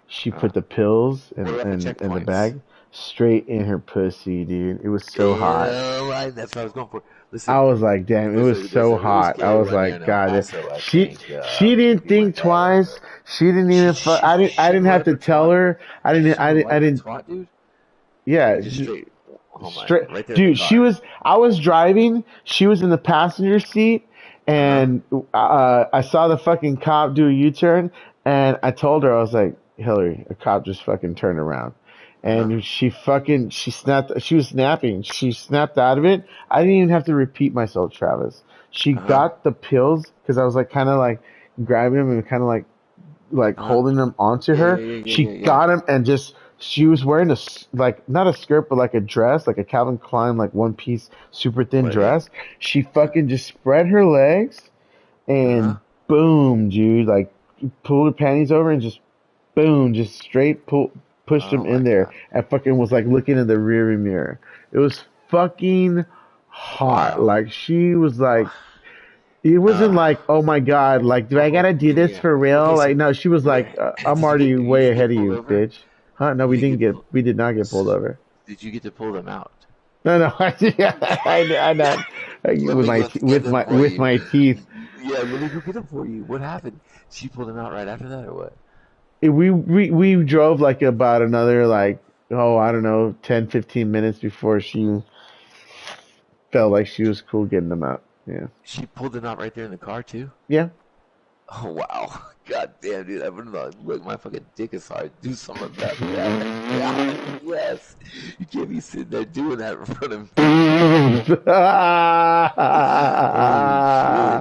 she put the pills in the bag straight in her pussy, dude. It was so hot. Right, that's what I was going for. Listen, I was like, damn, it was so hot. I was like, God, she didn't think twice. She didn't even. I didn't have to tell her. I didn't. Yeah. Straight, right there, dude. I was driving. She was in the passenger seat, and I saw the fucking cop do a U-turn, and I told her, I was like, "Hillary, a cop just fucking turned around," and she snapped. She was snapping. She snapped out of it. I didn't even have to repeat myself, Travis. She got the pills because I was like kind of like grabbing them and kind of like holding them onto her. She got them and just. She was wearing not a skirt, but like a dress, like a Calvin Klein, like one piece, super thin dress. She fucking just spread her legs and boom, dude, like pulled her panties over and just boom, just straight pushed them in there and fucking was like looking in the rearview mirror. It was fucking hot. Like she was like, it wasn't like, oh my God, like, do I gotta do this for real? Like, no, she was like, I'm already way ahead of you, bitch. Huh? No, we did not get pulled over. Did you get to pull them out? No, I not with my teeth. Yeah, let me go get them for you. What happened? She pulled them out right after that, or what? We drove like about another like, oh, I don't know, 10, 15 minutes before she felt like she was cool getting them out. Yeah. She pulled it out right there in the car too. Yeah. Oh wow. God damn, dude. I would have like, look, my fucking dick is hard. Do something about that. God, yes. You can't be sitting there doing that in front of me. Holy shit,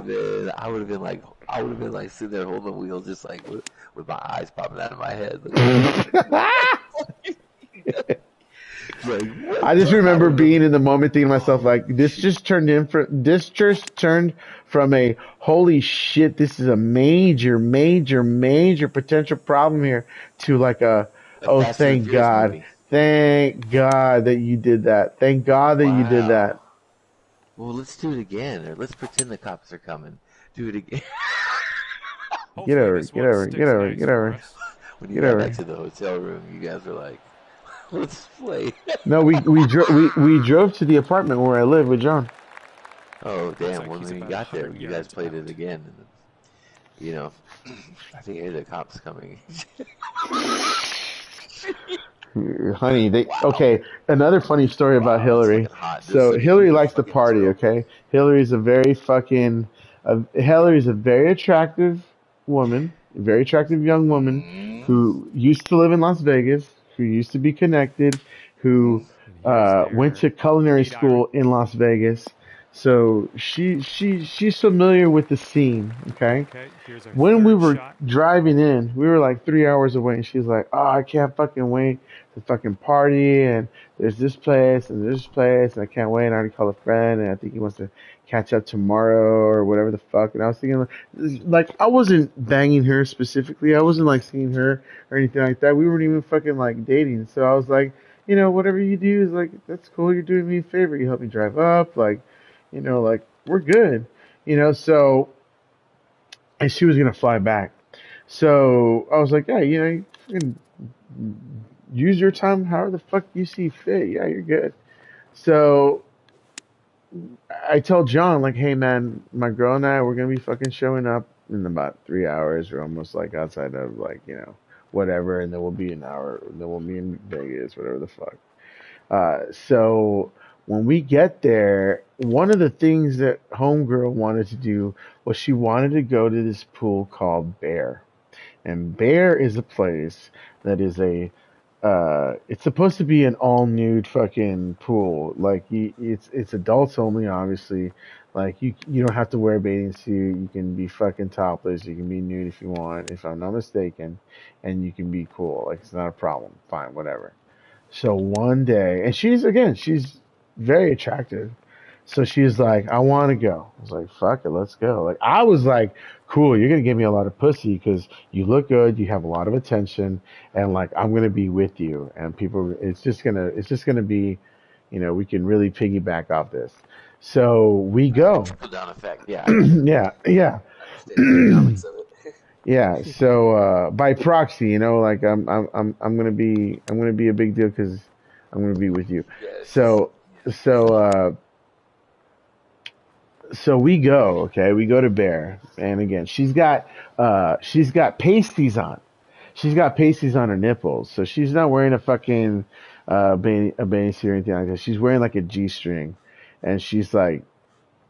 man. I would have been like sitting there holding the wheel just like with my eyes popping out of my head. Like, I what just the? I remember would have. being in the moment thinking to myself like this just turned from a holy shit, this is a major, major, major potential problem here to like a A oh Fast and Furious movie. thank God that you did that. Thank God that you did Wow. that. Well, let's do it again, or let's pretend the cops are coming. Do it again. Get Hopefully over it, this get one over it, get sticks over it, nice get over for it, us. When you get got over back it. to the hotel room, you guys were like, "Let's play." No, we drove to the apartment where I live with John. Oh Looks damn! like When he's you about got there, 100 you guys yards played it out. again, and you know, I think the cops coming. Honey, they Wow, okay. Another funny story about wow, that's Hillary. fucking hot. This So so you Hillary were likes to fucking party. thrilled. Okay, Hillary's a very fucking. Hillary's a very attractive woman, a very attractive young woman Mm-hmm. who used to live in Las Vegas, who used to be connected, who And here's went their to culinary lead iron. school in Las Vegas. So she's familiar with the scene. Okay, Okay, here's our when we third were shot. driving in, we were like 3 hours away, and she's like, "Oh, I can't fucking wait to fucking party, and there's this place and there's this place, and I can't wait. And I already called a friend, and I think he wants to catch up tomorrow or whatever the fuck." And I was thinking, like I wasn't banging her specifically, I wasn't like seeing her or anything like that. We weren't even fucking like dating. So I was like, whatever you do is like that's cool. You're doing me a favor. You help me drive up, like, like we're good, So and she was gonna fly back. So I was like, yeah, you can use your time however the fuck you see fit. Yeah, you're good. So I told John, like, hey man, my girl and I, we're gonna be fucking showing up in about 3 hours. We're almost like outside of like, whatever, and then we'll be an hour, and then we'll be in Vegas, whatever the fuck. So when we get there, one of the things that homegirl wanted to do was she wanted to go to this pool called Bear. And Bear is a place that is it's supposed to be an all nude fucking pool. Like it's adults only, obviously. Like you don't have to wear a bathing suit. You can be fucking topless. You can be nude if you want, if I'm not mistaken, and you can be cool. Like it's not a problem. Fine, whatever. So one day, and she's very attractive. So she's like, I want to go. I was like, fuck it, let's go. Like, I was like, cool, you're going to give me a lot of pussy because you look good, you have a lot of attention, and like, I'm going to be with you. And people, it's just going to be, we can really piggyback off this. So we go. Trickle down effect. Yeah, I get it. Yeah, yeah. I understand the economics of it. Yeah, so by proxy, like I'm gonna be a big deal because I'm gonna be with you. Yes. So so so we go, okay, we go to Bear, and again she's got pasties on. She's got pasties on her nipples, so she's not wearing a fucking a bathing suit or anything like that. She's wearing like a G string, and she's like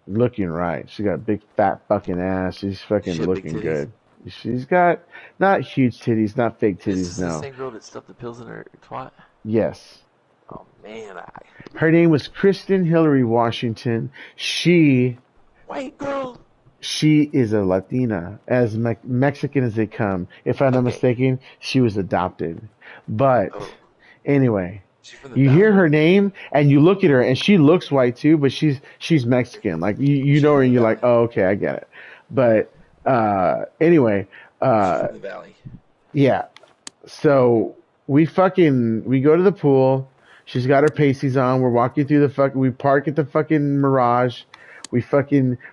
looking right. She got a big fat fucking ass. She's She fucking had big looking titties. good. She's got not huge titties, not fake Is titties, this the no. same girl that stuffed the pills in her twat? Yes. Oh man, I Her name was Kristen Hillary Washington. She white girl. she is a Latina, as Mexican as they come. If I'm not Okay. mistaken, she was adopted. But Oh, anyway, she's from the you hear valley. her name and you look at her and she looks white too, but she's Mexican. Like you She's know her from and the you're like, valley. oh, okay, I get it. But anyway, She's uh, from the valley. yeah. So we go to the pool. She's got her pasties on. We're walking through the we park at the fucking Mirage. We're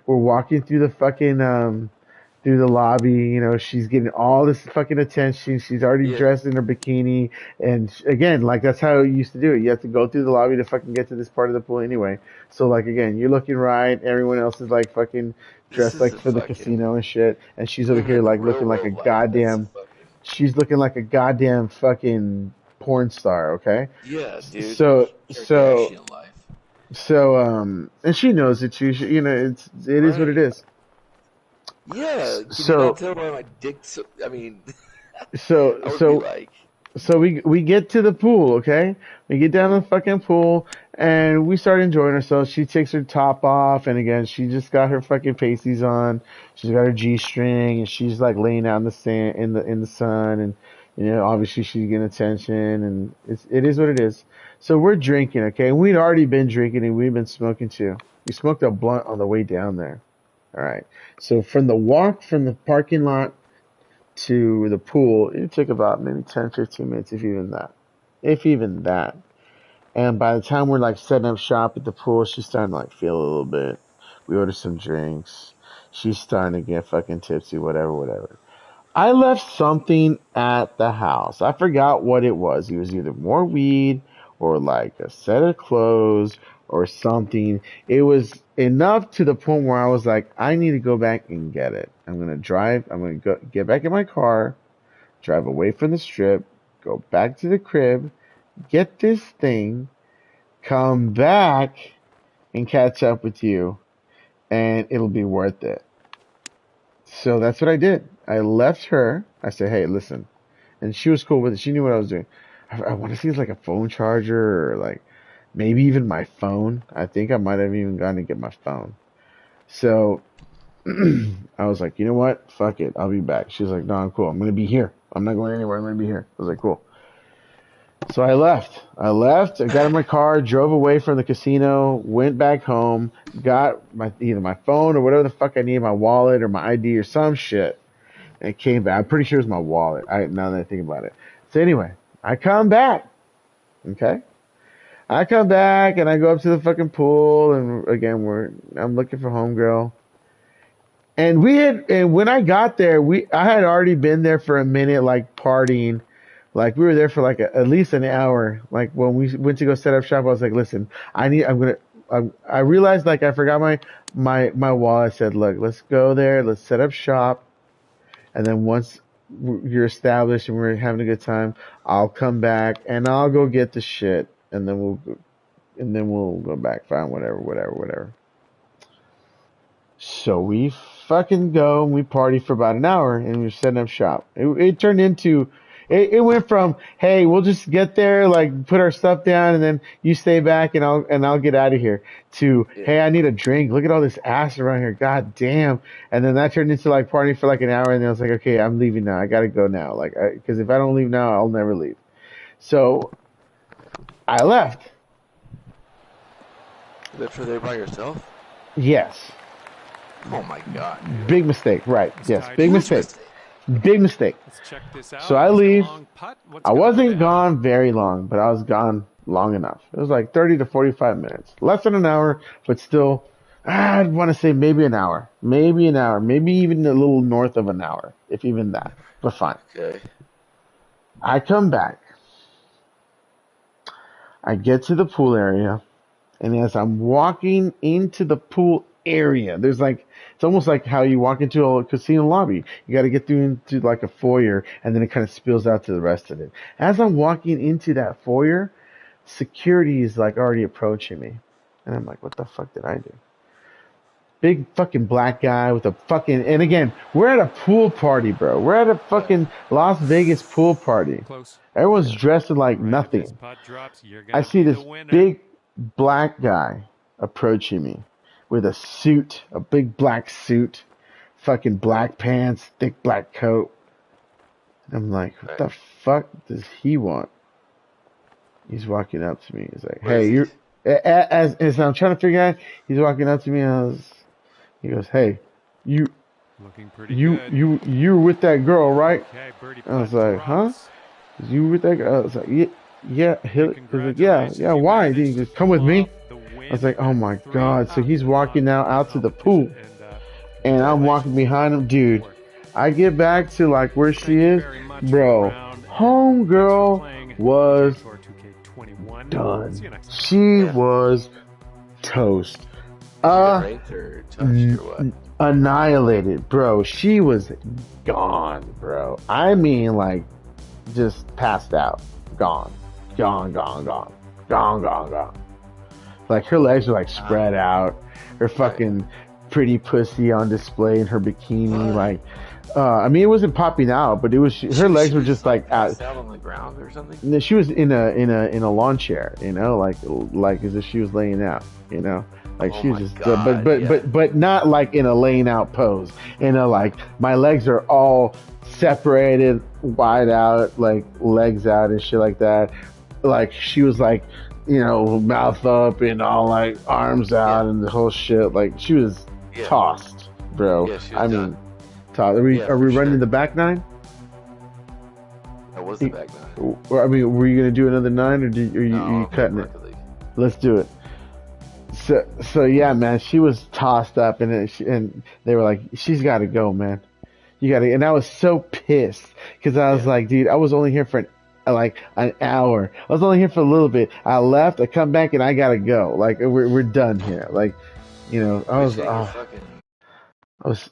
walking through the fucking through the lobby. She's getting all this fucking attention. She's already Yeah. dressed in her bikini, and again, like that's how you used to do it. You have to go through the lobby to fucking get to this part of the pool anyway. So like again, you're looking right. Everyone else is like fucking This dressed like isn't for the fucking casino and shit, and she's over living here in the like real looking like a world life. That's goddamn fucking. she's looking like a goddamn fucking porn star. Okay, Yeah, dude. so so Kardashian life. and she knows it too. It is what it Right. is. Yeah. Can you not So tell by my dick? So, I mean, so I would be so like, So we get to the pool, okay? We get down to the fucking pool and we start enjoying ourselves. She takes her top off and again she just got her fucking pasties on. She's got her G string and she's like laying out in the sand in the sun and obviously she's getting attention and it is what it is. So we're drinking, okay? And we'd already been drinking and we've been smoking too. We smoked a blunt on the way down there. All right. So from the walk from the parking lot to the pool, it took about maybe 10, 15 minutes, if even that. If even that. And by the time we're like setting up shop at the pool, she's starting to like feel a little bit. We order some drinks. She's starting to get fucking tipsy, whatever, whatever. I left something at the house. I forgot what it was. It was either more weed or like a set of clothes or something. It was enough to the point where I was like, I need to go back and get it. I'm going to go get back in my car, drive away from the strip, go back to the crib, get this thing, come back and catch up with you and it'll be worth it. So that's what I did. I left her. I said, hey, listen. And she was cool with it. She knew what I was doing. I want to see it's like a phone charger or like maybe even my phone. I think I might have even gone to get my phone. So I was like, you know what? Fuck it. I'll be back. She was like, no, I'm cool. I'm going to be here. I'm not going anywhere. I'm going to be here. I was like, cool. So I left. I got in my car, drove away from the casino, went back home, got either my phone or whatever the fuck I need, my wallet or my ID or some shit, and came back. I'm pretty sure it was my wallet. Now that I think about it. So anyway, I come back. Okay. I come back and I go up to the fucking pool and again I'm looking for homegirl. And when I got there, I had already been there for a minute, like partying. Like we were there for like at least an hour. Like when we went to go set up shop, I was like, listen, I realized like I forgot my wallet. I said, look, let's go there. Let's set up shop. And then once you're established and we're having a good time, I'll come back and I'll go get the shit. And then we'll go back, find whatever. So we fucking go and we party for about an hour and we're setting up shop. It turned into, it went from, hey, we'll just get there, like put our stuff down and then you stay back and I'll get out of here to, hey, I need a drink. Look at all this ass around here. God damn. And then that turned into like partying for like an hour and then I was like, okay, I'm leaving now. I gotta go now. Like, cause if I don't leave now, I'll never leave. So I left. you left her there by yourself? Yes. Oh my god. Dude. Big mistake. Right. Yes. Big Huge mistake. Big mistake. Let's check this out. So I leave. What's I going wasn't down? gone very long, but I was gone long enough. It was like 30 to 45 minutes. Less than an hour, but still, I'd want to say maybe an hour. Maybe an hour. Maybe even a little north of an hour, if even that. But fine. Okay. I come back. I get to the pool area, and as I'm walking into the pool area, there's like, it's almost like how you walk into a casino lobby. You got to get through into like a foyer, and then it kind of spills out to the rest of it. As I'm walking into that foyer, security is like already approaching me. And I'm like, what the fuck did I do? Big fucking black guy with a fucking, and again, we're at a pool party, bro. We're at a fucking Las Vegas pool party. Close. Everyone's dressed like Right, if nothing. this putt drops, you're gonna I see be this the winner. big black guy approaching me with a suit, a big black suit, fucking black pants, thick black coat. I'm like, what the fuck does he want? He's walking up to me. He's like, hey, you're, as I'm trying to figure out, he's walking up to me and he goes, hey, you Looking pretty good. you with that girl, right? Okay, birdie I was putt like, huh? drops. You with that girl? I was like, yeah. He was like, yeah. You Why? Did he managed just to come with pull me? off the win I was like, oh my at 3 god. So he's walking now out to the pool, competition, and I'm walking behind him, dude. I get back to like where she is, bro. Homegirl was done. She was toast. Did you Uh, get raped or touched or what? Annihilated, bro. She was gone, bro. I mean, like, just passed out, gone, gone, gone, gone, gone, gone, gone. Like her legs were like spread out, her fucking pretty pussy on display in her bikini. Like, I mean, it wasn't popping out, but it was her legs were just like out. Out on the ground or something. No, she was in a lawn chair, you know, like as if she was laying out, you know, like she was just, God, but not like in a laying out pose. In a like my legs are all separated, wide out, like legs out and shit like that. Like she was like, you know, mouth up and all like arms out and the whole shit. Like she was tossed, bro. Yeah, she was I done. mean, tossed. Are we running the back nine? That was the back nine. I mean, were you gonna do another nine, or are you cutting it? Let's do it. So yeah, man, she was tossed up, and they were like, she's got to go, man. You got to. And I was so pissed because I was like, dude, I was only here for like an hour. I was only here for a little bit. I left. I come back, and I gotta go. Like we're done here. Like, you know, I was